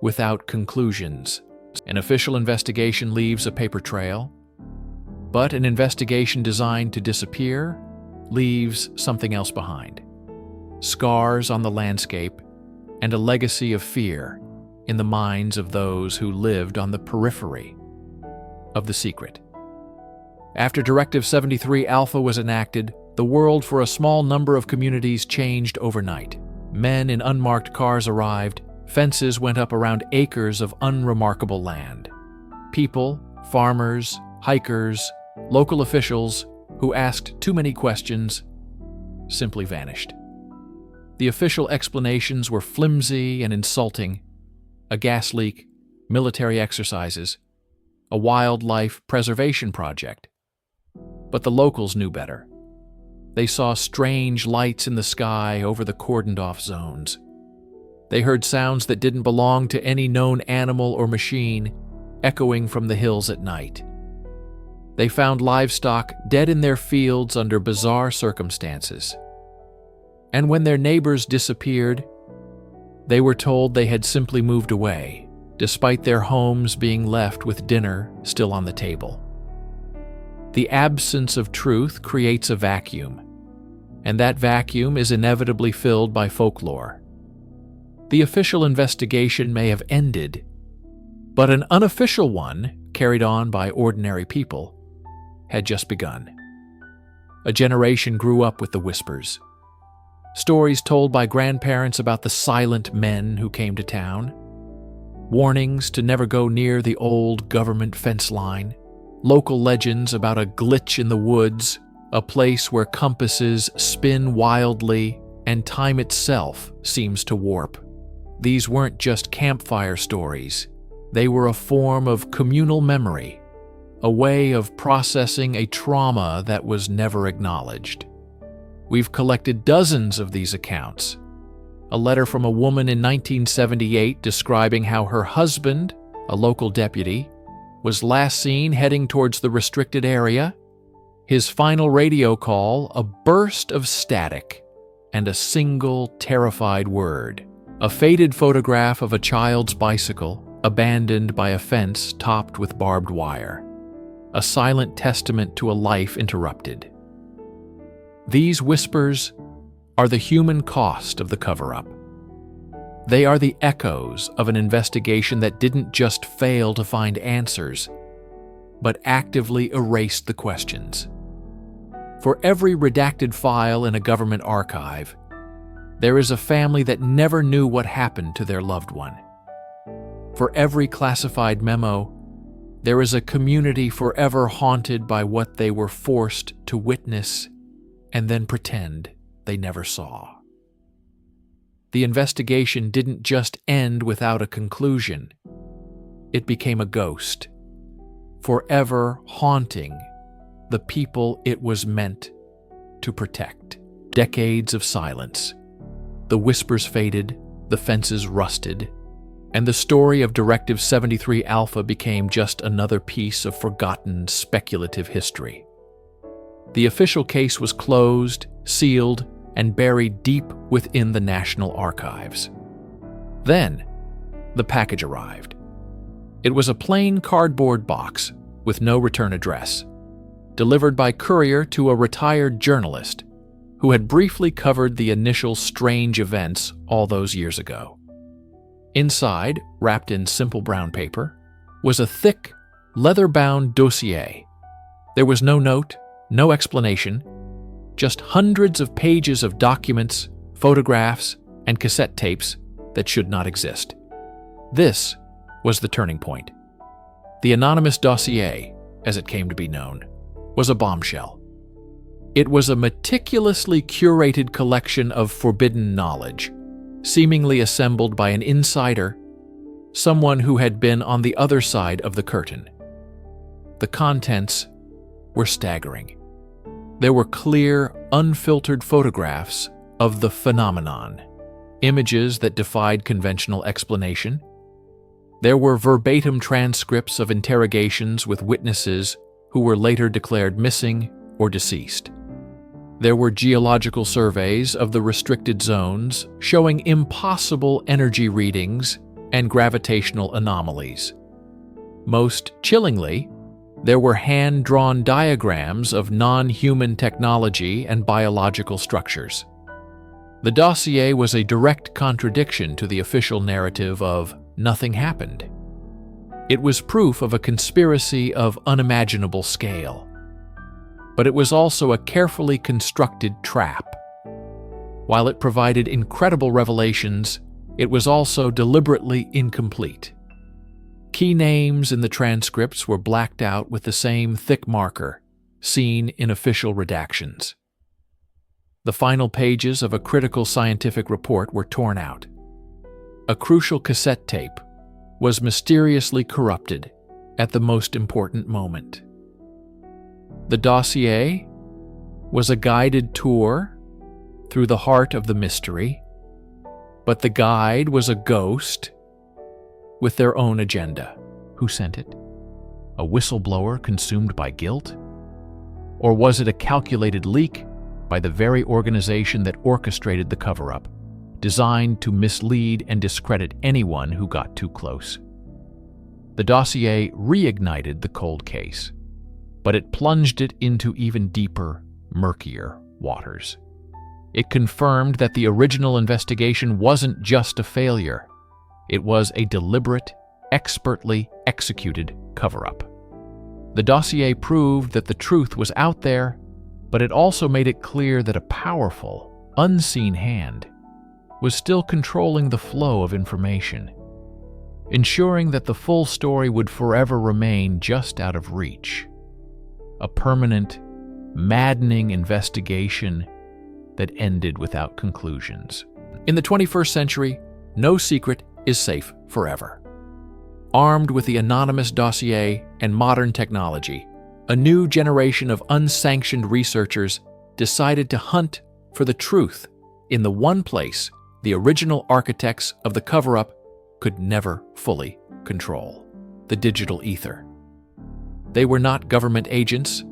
without conclusions. An official investigation leaves a paper trail, but an investigation designed to disappear leaves something else behind. Scars on the landscape and a legacy of fear in the minds of those who lived on the periphery. of the secret. After Directive 73 Alpha was enacted, the world for a small number of communities changed overnight. Men in unmarked cars arrived, fences went up around acres of unremarkable land. People, farmers, hikers, local officials who asked too many questions simply vanished. The official explanations were flimsy and insulting: a gas leak, military exercises, a wildlife preservation project. But the locals knew better. They saw strange lights in the sky over the cordoned-off zones. They heard sounds that didn't belong to any known animal or machine, echoing from the hills at night. They found livestock dead in their fields under bizarre circumstances. And when their neighbors disappeared, they were told they had simply moved away, despite their homes being left with dinner still on the table. The absence of truth creates a vacuum, and that vacuum is inevitably filled by folklore. The official investigation may have ended, but an unofficial one, carried on by ordinary people, had just begun. A generation grew up with the whispers. Stories told by grandparents about the silent men who came to town. Warnings to never go near the old government fence line. Local legends about a glitch in the woods, a place where compasses spin wildly and time itself seems to warp. These weren't just campfire stories. They were a form of communal memory, a way of processing a trauma that was never acknowledged. We've collected dozens of these accounts. A letter from a woman in 1978 describing how her husband, a local deputy, was last seen heading towards the restricted area. His final radio call, a burst of static and a single terrified word. A faded photograph of a child's bicycle abandoned by a fence topped with barbed wire. A silent testament to a life interrupted. These whispers are the human cost of the cover-up. They are the echoes of an investigation that didn't just fail to find answers, but actively erased the questions. For every redacted file in a government archive, there is a family that never knew what happened to their loved one. For every classified memo, there is a community forever haunted by what they were forced to witness and then pretend they never saw. The investigation didn't just end without a conclusion. It became a ghost, forever haunting the people it was meant to protect. Decades of silence. The whispers faded, the fences rusted, and the story of Directive 73 Alpha became just another piece of forgotten speculative history. The official case was closed, sealed, and buried deep within the National Archives. Then, the package arrived. It was a plain cardboard box with no return address, delivered by courier to a retired journalist who had briefly covered the initial strange events all those years ago. Inside, wrapped in simple brown paper, was a thick, leather-bound dossier. There was no note, no explanation, just hundreds of pages of documents, photographs, and cassette tapes that should not exist. This was the turning point. The anonymous dossier, as it came to be known, was a bombshell. It was a meticulously curated collection of forbidden knowledge, seemingly assembled by an insider, someone who had been on the other side of the curtain. The contents were staggering. There were clear, unfiltered photographs of the phenomenon, images that defied conventional explanation. There were verbatim transcripts of interrogations with witnesses who were later declared missing or deceased. There were geological surveys of the restricted zones showing impossible energy readings and gravitational anomalies. Most chillingly, there were hand-drawn diagrams of non-human technology and biological structures. The dossier was a direct contradiction to the official narrative of nothing happened. It was proof of a conspiracy of unimaginable scale. But it was also a carefully constructed trap. While it provided incredible revelations, it was also deliberately incomplete. Key names in the transcripts were blacked out with the same thick marker seen in official redactions. The final pages of a critical scientific report were torn out. A crucial cassette tape was mysteriously corrupted at the most important moment. The dossier was a guided tour through the heart of the mystery, but the guide was a ghost with their own agenda. Who sent it? A whistleblower consumed by guilt? Or was it a calculated leak by the very organization that orchestrated the cover-up, designed to mislead and discredit anyone who got too close? The dossier reignited the cold case, but it plunged it into even deeper, murkier waters. It confirmed that the original investigation wasn't just a failure. It was a deliberate, expertly executed cover-up. The dossier proved that the truth was out there, but it also made it clear that a powerful, unseen hand was still controlling the flow of information, ensuring that the full story would forever remain just out of reach. A permanent, maddening investigation that ended without conclusions. In the 21st century, no secret is safe forever. Armed with the anonymous dossier and modern technology, a new generation of unsanctioned researchers decided to hunt for the truth in the one place the original architects of the cover-up could never fully control: the digital ether. They were not government agents,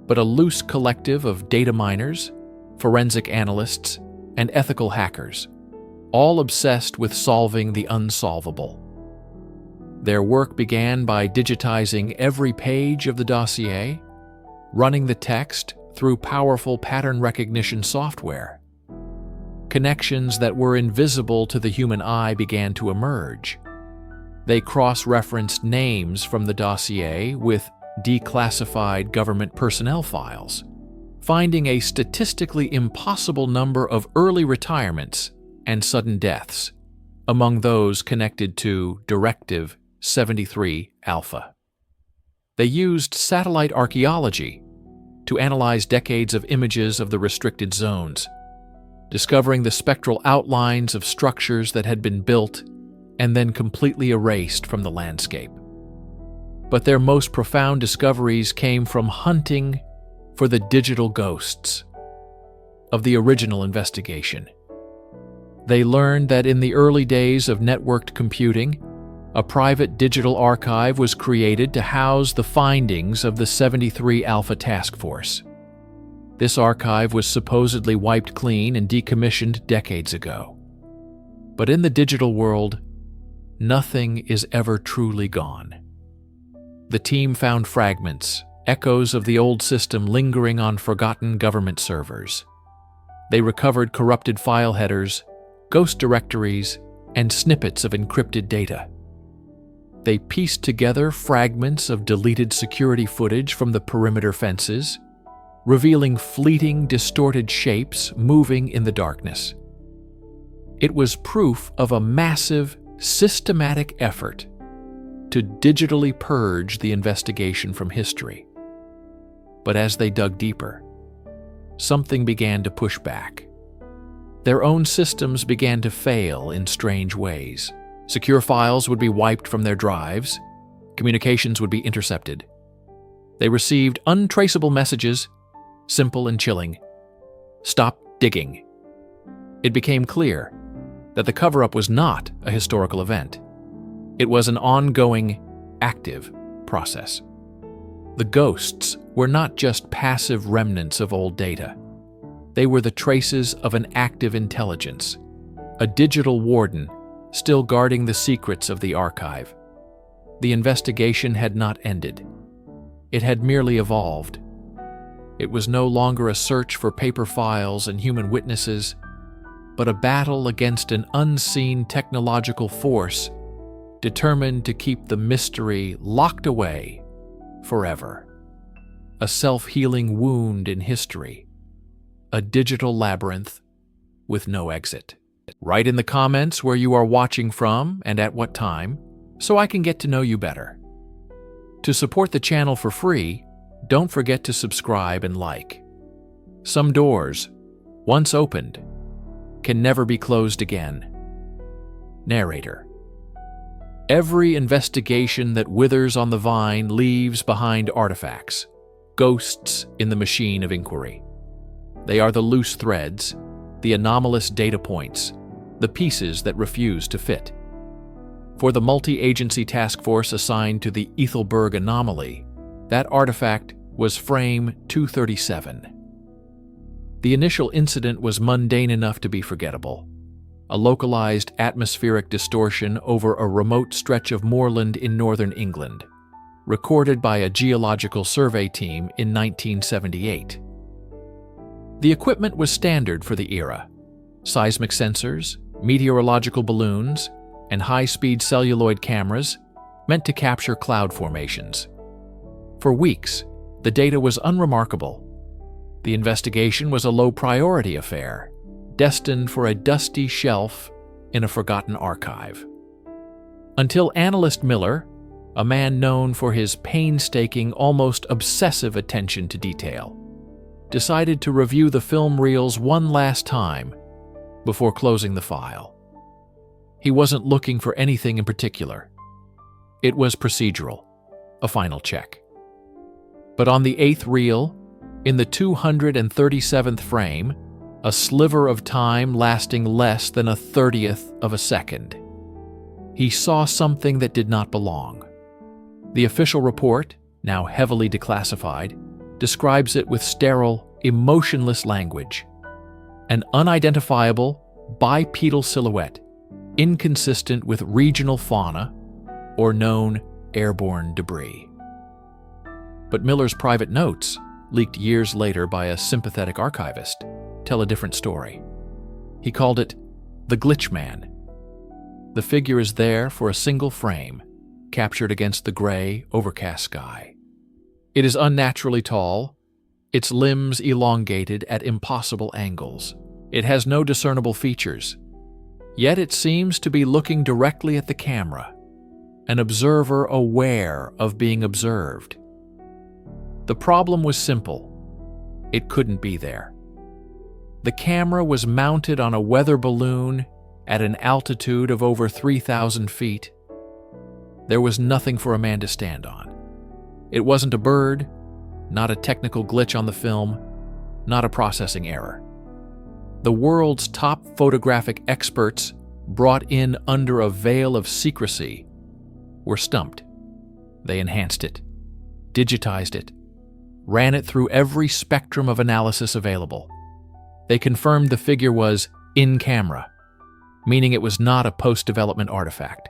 but a loose collective of data miners, forensic analysts, and ethical hackers, all obsessed with solving the unsolvable. Their work began by digitizing every page of the dossier, running the text through powerful pattern recognition software. Connections that were invisible to the human eye began to emerge. They cross-referenced names from the dossier with declassified government personnel files, finding a statistically impossible number of early retirements and sudden deaths among those connected to Directive 73 Alpha. They used satellite archaeology to analyze decades of images of the restricted zones, discovering the spectral outlines of structures that had been built and then completely erased from the landscape. But their most profound discoveries came from hunting for the digital ghosts of the original investigation. They learned that in the early days of networked computing, a private digital archive was created to house the findings of the 73 Alpha Task Force. This archive was supposedly wiped clean and decommissioned decades ago. But in the digital world, nothing is ever truly gone. The team found fragments, echoes of the old system lingering on forgotten government servers. They recovered corrupted file headers, ghost directories, and snippets of encrypted data. They pieced together fragments of deleted security footage from the perimeter fences, revealing fleeting, distorted shapes moving in the darkness. It was proof of a massive, systematic effort to digitally purge the investigation from history. But as they dug deeper, something began to push back. Their own systems began to fail in strange ways. Secure files would be wiped from their drives. Communications would be intercepted. They received untraceable messages, simple and chilling. Stop digging. It became clear that the cover-up was not a historical event. It was an ongoing, active process. The ghosts were not just passive remnants of old data. They were the traces of an active intelligence, a digital warden still guarding the secrets of the archive. The investigation had not ended. It had merely evolved. It was no longer a search for paper files and human witnesses, but a battle against an unseen technological force determined to keep the mystery locked away forever. A self-healing wound in history. A digital labyrinth with no exit. Write in the comments where you are watching from and at what time, so I can get to know you better. To support the channel for free, don't forget to subscribe and like. Some doors, once opened, can never be closed again. Narrator. Every investigation that withers on the vine leaves behind artifacts, ghosts in the machine of inquiry. They are the loose threads, the anomalous data points, the pieces that refuse to fit. For the multi-agency task force assigned to the Ethelberg anomaly, that artifact was Frame 237. The initial incident was mundane enough to be forgettable. A localized atmospheric distortion over a remote stretch of moorland in northern England, recorded by a geological survey team in 1978. The equipment was standard for the era: seismic sensors, meteorological balloons, and high-speed celluloid cameras meant to capture cloud formations. For weeks, the data was unremarkable. The investigation was a low-priority affair, destined for a dusty shelf in a forgotten archive. Until analyst Miller, a man known for his painstaking, almost obsessive attention to detail, decided to review the film reels one last time before closing the file. He wasn't looking for anything in particular. It was procedural, a final check. But on the 8th reel, in the 237th frame, a sliver of time lasting less than 1/30th of a second, he saw something that did not belong. The official report, now heavily declassified, describes it with sterile, emotionless language. An unidentifiable, bipedal silhouette, inconsistent with regional fauna or known airborne debris. But Miller's private notes, leaked years later by a sympathetic archivist, tell a different story. He called it the Glitch Man. The figure is there for a single frame, captured against the gray, overcast sky. It is unnaturally tall, its limbs elongated at impossible angles. It has no discernible features, yet it seems to be looking directly at the camera, an observer aware of being observed. The problem was simple. It couldn't be there. The camera was mounted on a weather balloon at an altitude of over 3,000 feet. There was nothing for a man to stand on. It wasn't a bird, not a technical glitch on the film, not a processing error. The world's top photographic experts, brought in under a veil of secrecy, were stumped. They enhanced it, digitized it, ran it through every spectrum of analysis available. They confirmed the figure was in camera, meaning it was not a post-development artifact.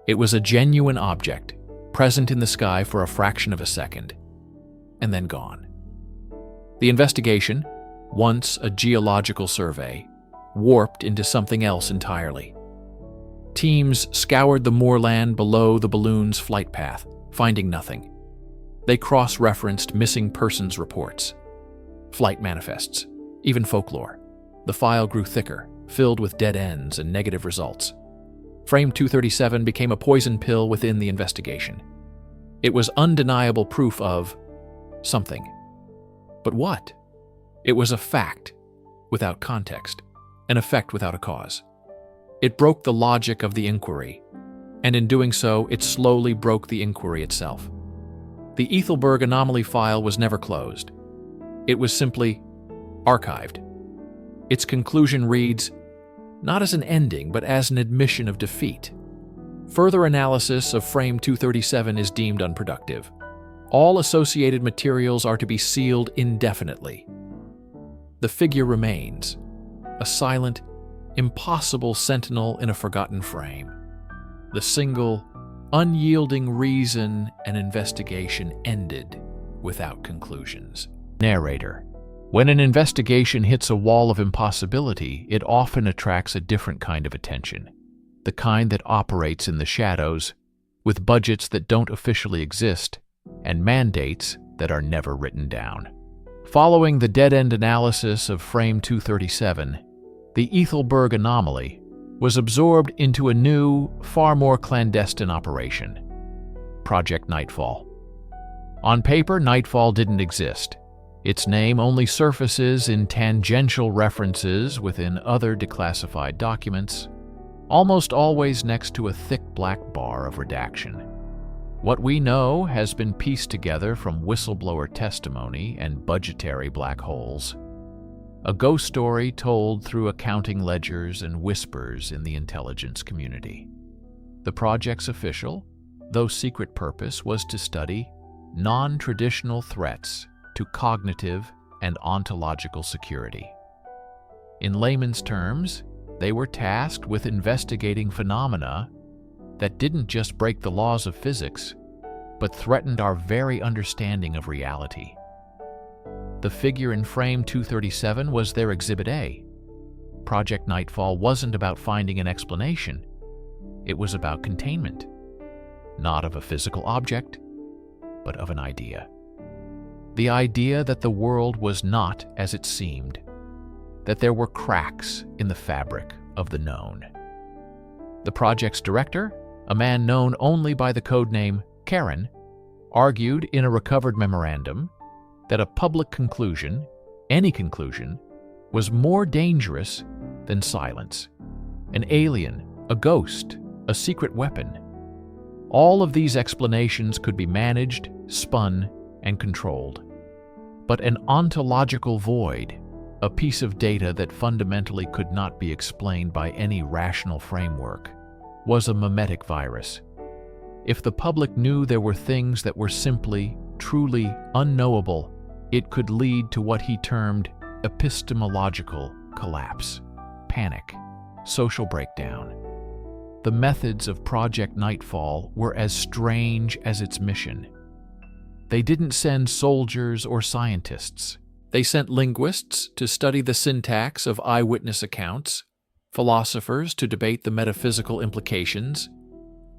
It was a genuine object, present in the sky for a fraction of a second, and then gone. The investigation, once a geological survey, warped into something else entirely. Teams scoured the moorland below the balloon's flight path, finding nothing. They cross-referenced missing persons reports, flight manifests, even folklore. The file grew thicker, filled with dead ends and negative results. Frame 237 became a poison pill within the investigation. It was undeniable proof of something. But what? It was a fact without context, an effect without a cause. It broke the logic of the inquiry, and in doing so, it slowly broke the inquiry itself. The Ethelberg anomaly file was never closed. It was simply archived. Its conclusion reads, not as an ending, but as an admission of defeat. Further analysis of Frame 237 is deemed unproductive. All associated materials are to be sealed indefinitely. The figure remains, a silent, impossible sentinel in a forgotten frame. The single, unyielding reason an investigation ended without conclusions. Narrator. When an investigation hits a wall of impossibility, it often attracts a different kind of attention. the kind that operates in the shadows, with budgets that don't officially exist and mandates that are never written down. Following the dead-end analysis of Frame 237, the Ethelberg anomaly was absorbed into a new, far more clandestine operation, Project Nightfall. On paper, Nightfall didn't exist. Its name only surfaces in tangential references within other declassified documents, almost always next to a thick black bar of redaction. What we know has been pieced together from whistleblower testimony and budgetary black holes. A ghost story told through accounting ledgers and whispers in the intelligence community. The project's official, though secret purpose was to study non-traditional threats to cognitive and ontological security. In layman's terms, they were tasked with investigating phenomena that didn't just break the laws of physics, but threatened our very understanding of reality. The figure in Frame 237 was their Exhibit A. Project Nightfall wasn't about finding an explanation. It was about containment, not of a physical object, but of an idea. The idea that the world was not as it seemed, that there were cracks in the fabric of the known. The project's director, a man known only by the codename Karen, argued in a recovered memorandum that a public conclusion, any conclusion, was more dangerous than silence. An alien, a ghost, a secret weapon. All of these explanations could be managed, spun, and controlled. But an ontological void, a piece of data that fundamentally could not be explained by any rational framework, was a mimetic virus. If the public knew there were things that were simply, truly unknowable, it could lead to what he termed epistemological collapse, panic, social breakdown. The methods of Project Nightfall were as strange as its mission. They didn't send soldiers or scientists. They sent linguists to study the syntax of eyewitness accounts, philosophers to debate the metaphysical implications,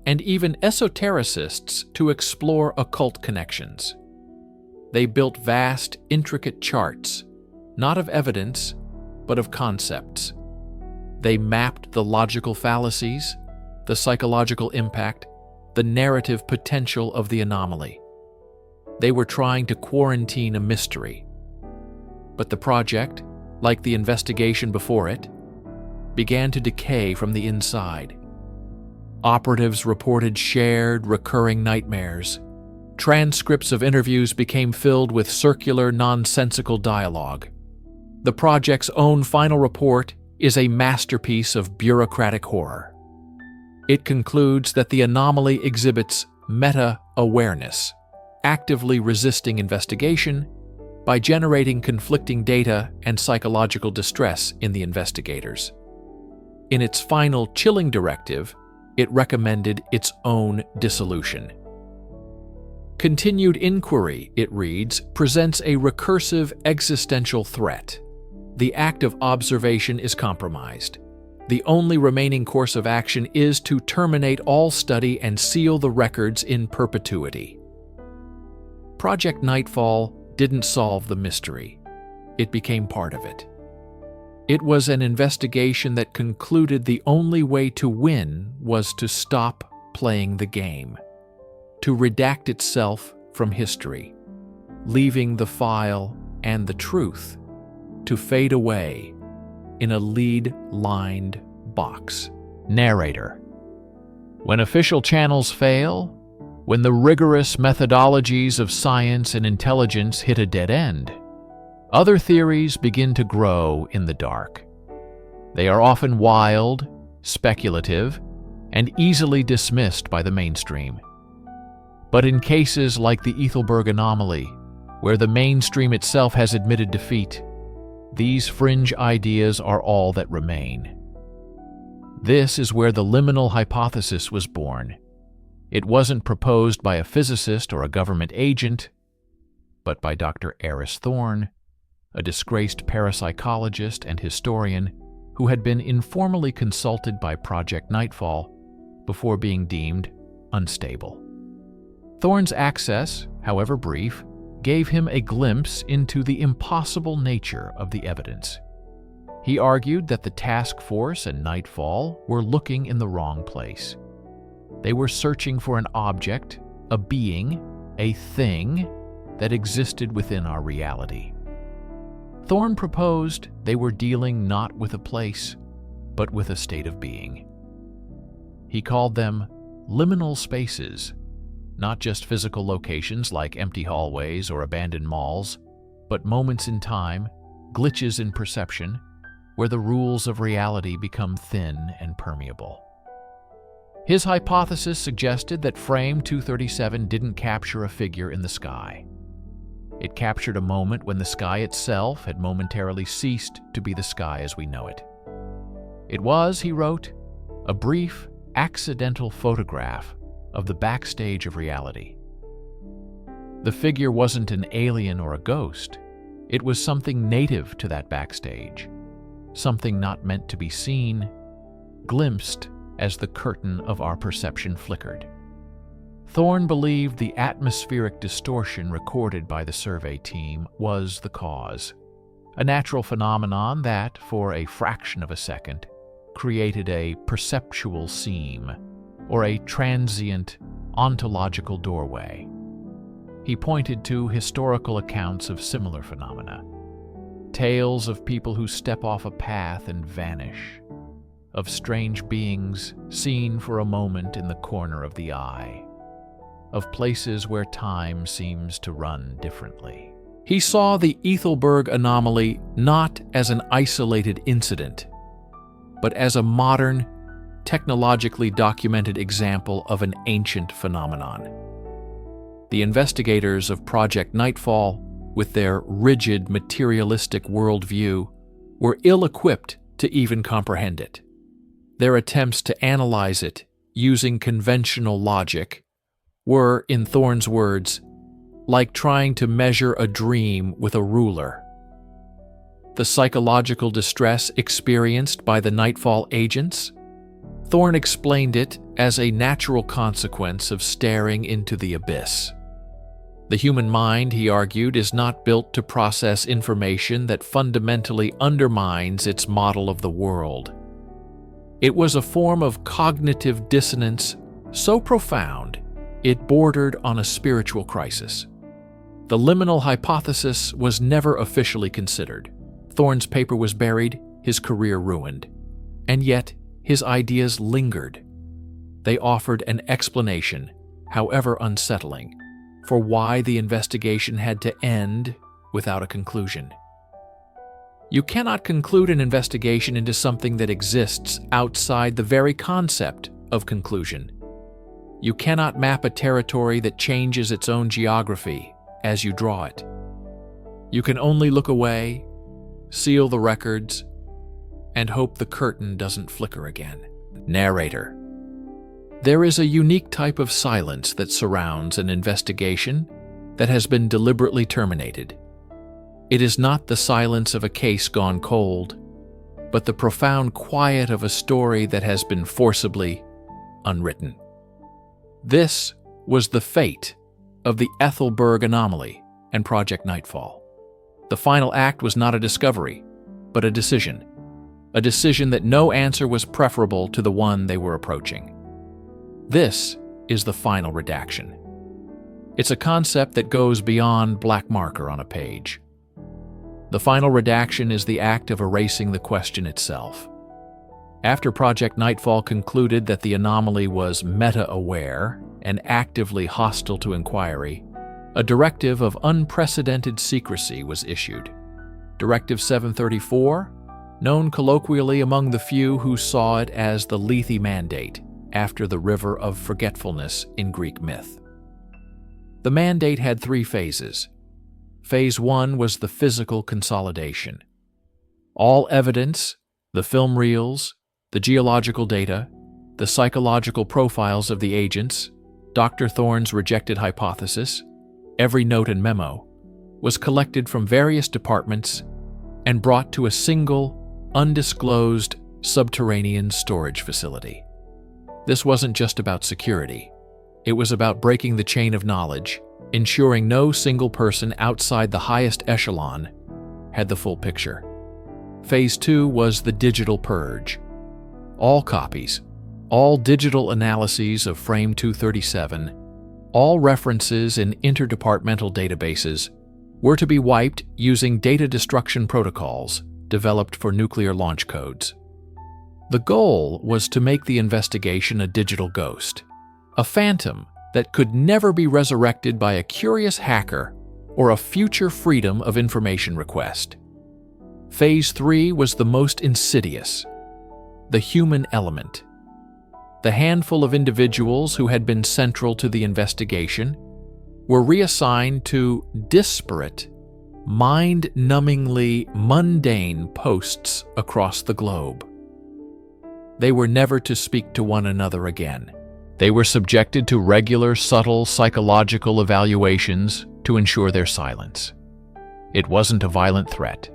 and even esotericists to explore occult connections. They built vast, intricate charts, not of evidence, but of concepts. They mapped the logical fallacies, the psychological impact, the narrative potential of the anomaly. They were trying to quarantine a mystery. But the project, like the investigation before it, began to decay from the inside. Operatives reported shared, recurring nightmares. Transcripts of interviews became filled with circular, nonsensical dialogue. The project's own final report is a masterpiece of bureaucratic horror. It concludes that the anomaly exhibits meta-awareness, actively resisting investigation by generating conflicting data and psychological distress in the investigators. In its final chilling directive, it recommended its own dissolution. Continued inquiry, it reads, presents a recursive existential threat. The act of observation is compromised. The only remaining course of action is to terminate all study and seal the records in perpetuity. Project Nightfall didn't solve the mystery. It became part of it. It was an investigation that concluded the only way to win was to stop playing the game, to redact itself from history, leaving the file and the truth to fade away in a lead-lined box. Narrator. When official channels fail, when the rigorous methodologies of science and intelligence hit a dead end, other theories begin to grow in the dark. They are often wild, speculative, and easily dismissed by the mainstream. But in cases like the Ethelberg anomaly, where the mainstream itself has admitted defeat, these fringe ideas are all that remain. This is where the liminal hypothesis was born. It wasn't proposed by a physicist or a government agent, but by Dr. Eris Thorne, a disgraced parapsychologist and historian who had been informally consulted by Project Nightfall before being deemed unstable. Thorne's access, however brief, gave him a glimpse into the impossible nature of the evidence. He argued that the task force and Nightfall were looking in the wrong place. They were searching for an object, a being, a thing that existed within our reality. Thorne proposed they were dealing not with a place, but with a state of being. He called them liminal spaces, not just physical locations like empty hallways or abandoned malls, but moments in time, glitches in perception, where the rules of reality become thin and permeable. His hypothesis suggested that Frame 237 didn't capture a figure in the sky. It captured a moment when the sky itself had momentarily ceased to be the sky as we know it. It was, he wrote, a brief, accidental photograph of the backstage of reality. The figure wasn't an alien or a ghost. It was something native to that backstage, something not meant to be seen, glimpsed as the curtain of our perception flickered. Thorne believed the atmospheric distortion recorded by the survey team was the cause, a natural phenomenon that, for a fraction of a second, created a perceptual seam or a transient ontological doorway. He pointed to historical accounts of similar phenomena, tales of people who step off a path and vanish, of strange beings seen for a moment in the corner of the eye, of places where time seems to run differently. He saw the Ethelberg anomaly not as an isolated incident, but as a modern, technologically documented example of an ancient phenomenon. The investigators of Project Nightfall, with their rigid, materialistic worldview, were ill-equipped to even comprehend it. Their attempts to analyze it using conventional logic were, in Thorne's words, like trying to measure a dream with a ruler. The psychological distress experienced by the Nightfall agents? Thorne explained it as a natural consequence of staring into the abyss. The human mind, he argued, is not built to process information that fundamentally undermines its model of the world. It was a form of cognitive dissonance so profound it bordered on a spiritual crisis. The liminal hypothesis was never officially considered. Thorne's paper was buried, his career ruined. And yet, his ideas lingered. They offered an explanation, however unsettling, for why the investigation had to end without a conclusion. You cannot conclude an investigation into something that exists outside the very concept of conclusion. You cannot map a territory that changes its own geography as you draw it. You can only look away, seal the records, and hope the curtain doesn't flicker again. Narrator. There is a unique type of silence that surrounds an investigation that has been deliberately terminated. It is not the silence of a case gone cold, but the profound quiet of a story that has been forcibly unwritten. This was the fate of the Ethelberg anomaly and Project Nightfall. The final act was not a discovery, but a decision that no answer was preferable to the one they were approaching. This is the final redaction. It's a concept that goes beyond black marker on a page. The final redaction is the act of erasing the question itself. After Project Nightfall concluded that the anomaly was meta-aware and actively hostile to inquiry, a directive of unprecedented secrecy was issued. Directive 734, known colloquially among the few who saw it as the Lethe Mandate, after the River of Forgetfulness in Greek myth. The mandate had 3 phases. Phase 1 was the physical consolidation. All evidence, the film reels, the geological data, the psychological profiles of the agents, Dr. Thorne's rejected hypothesis, every note and memo, was collected from various departments and brought to a single, undisclosed subterranean storage facility. This wasn't just about security. It was about breaking the chain of knowledge, ensuring no single person outside the highest echelon had the full picture. Phase 2 was the digital purge. All copies, all digital analyses of Frame 237, all references in interdepartmental databases were to be wiped using data destruction protocols developed for nuclear launch codes. The goal was to make the investigation a digital ghost, a phantom that could never be resurrected by a curious hacker or a future freedom of information request. Phase 3 was the most insidious, the human element. The handful of individuals who had been central to the investigation were reassigned to disparate, mind-numbingly mundane posts across the globe. They were never to speak to one another again. They were subjected to regular, subtle psychological evaluations to ensure their silence. It wasn't a violent threat.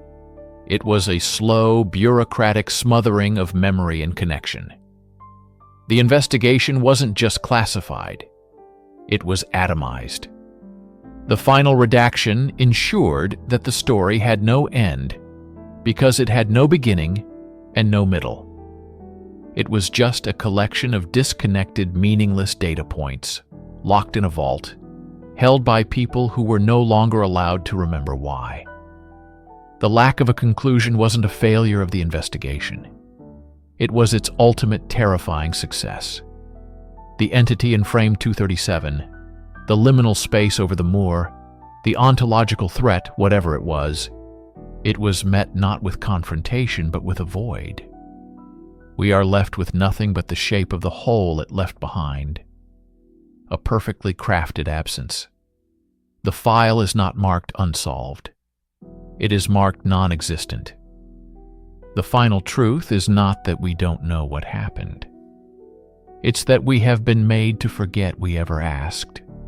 It was a slow, bureaucratic smothering of memory and connection. The investigation wasn't just classified. It was atomized. The final redaction ensured that the story had no end because it had no beginning and no middle. It was just a collection of disconnected, meaningless data points, locked in a vault, held by people who were no longer allowed to remember why. The lack of a conclusion wasn't a failure of the investigation. It was its ultimate terrifying success. The entity in Frame 237, the liminal space over the moor, the ontological threat, whatever it was met not with confrontation but with a void. We are left with nothing but the shape of the hole it left behind, a perfectly crafted absence. The file is not marked unsolved. It is marked non-existent. The final truth is not that we don't know what happened. It's that we have been made to forget we ever asked.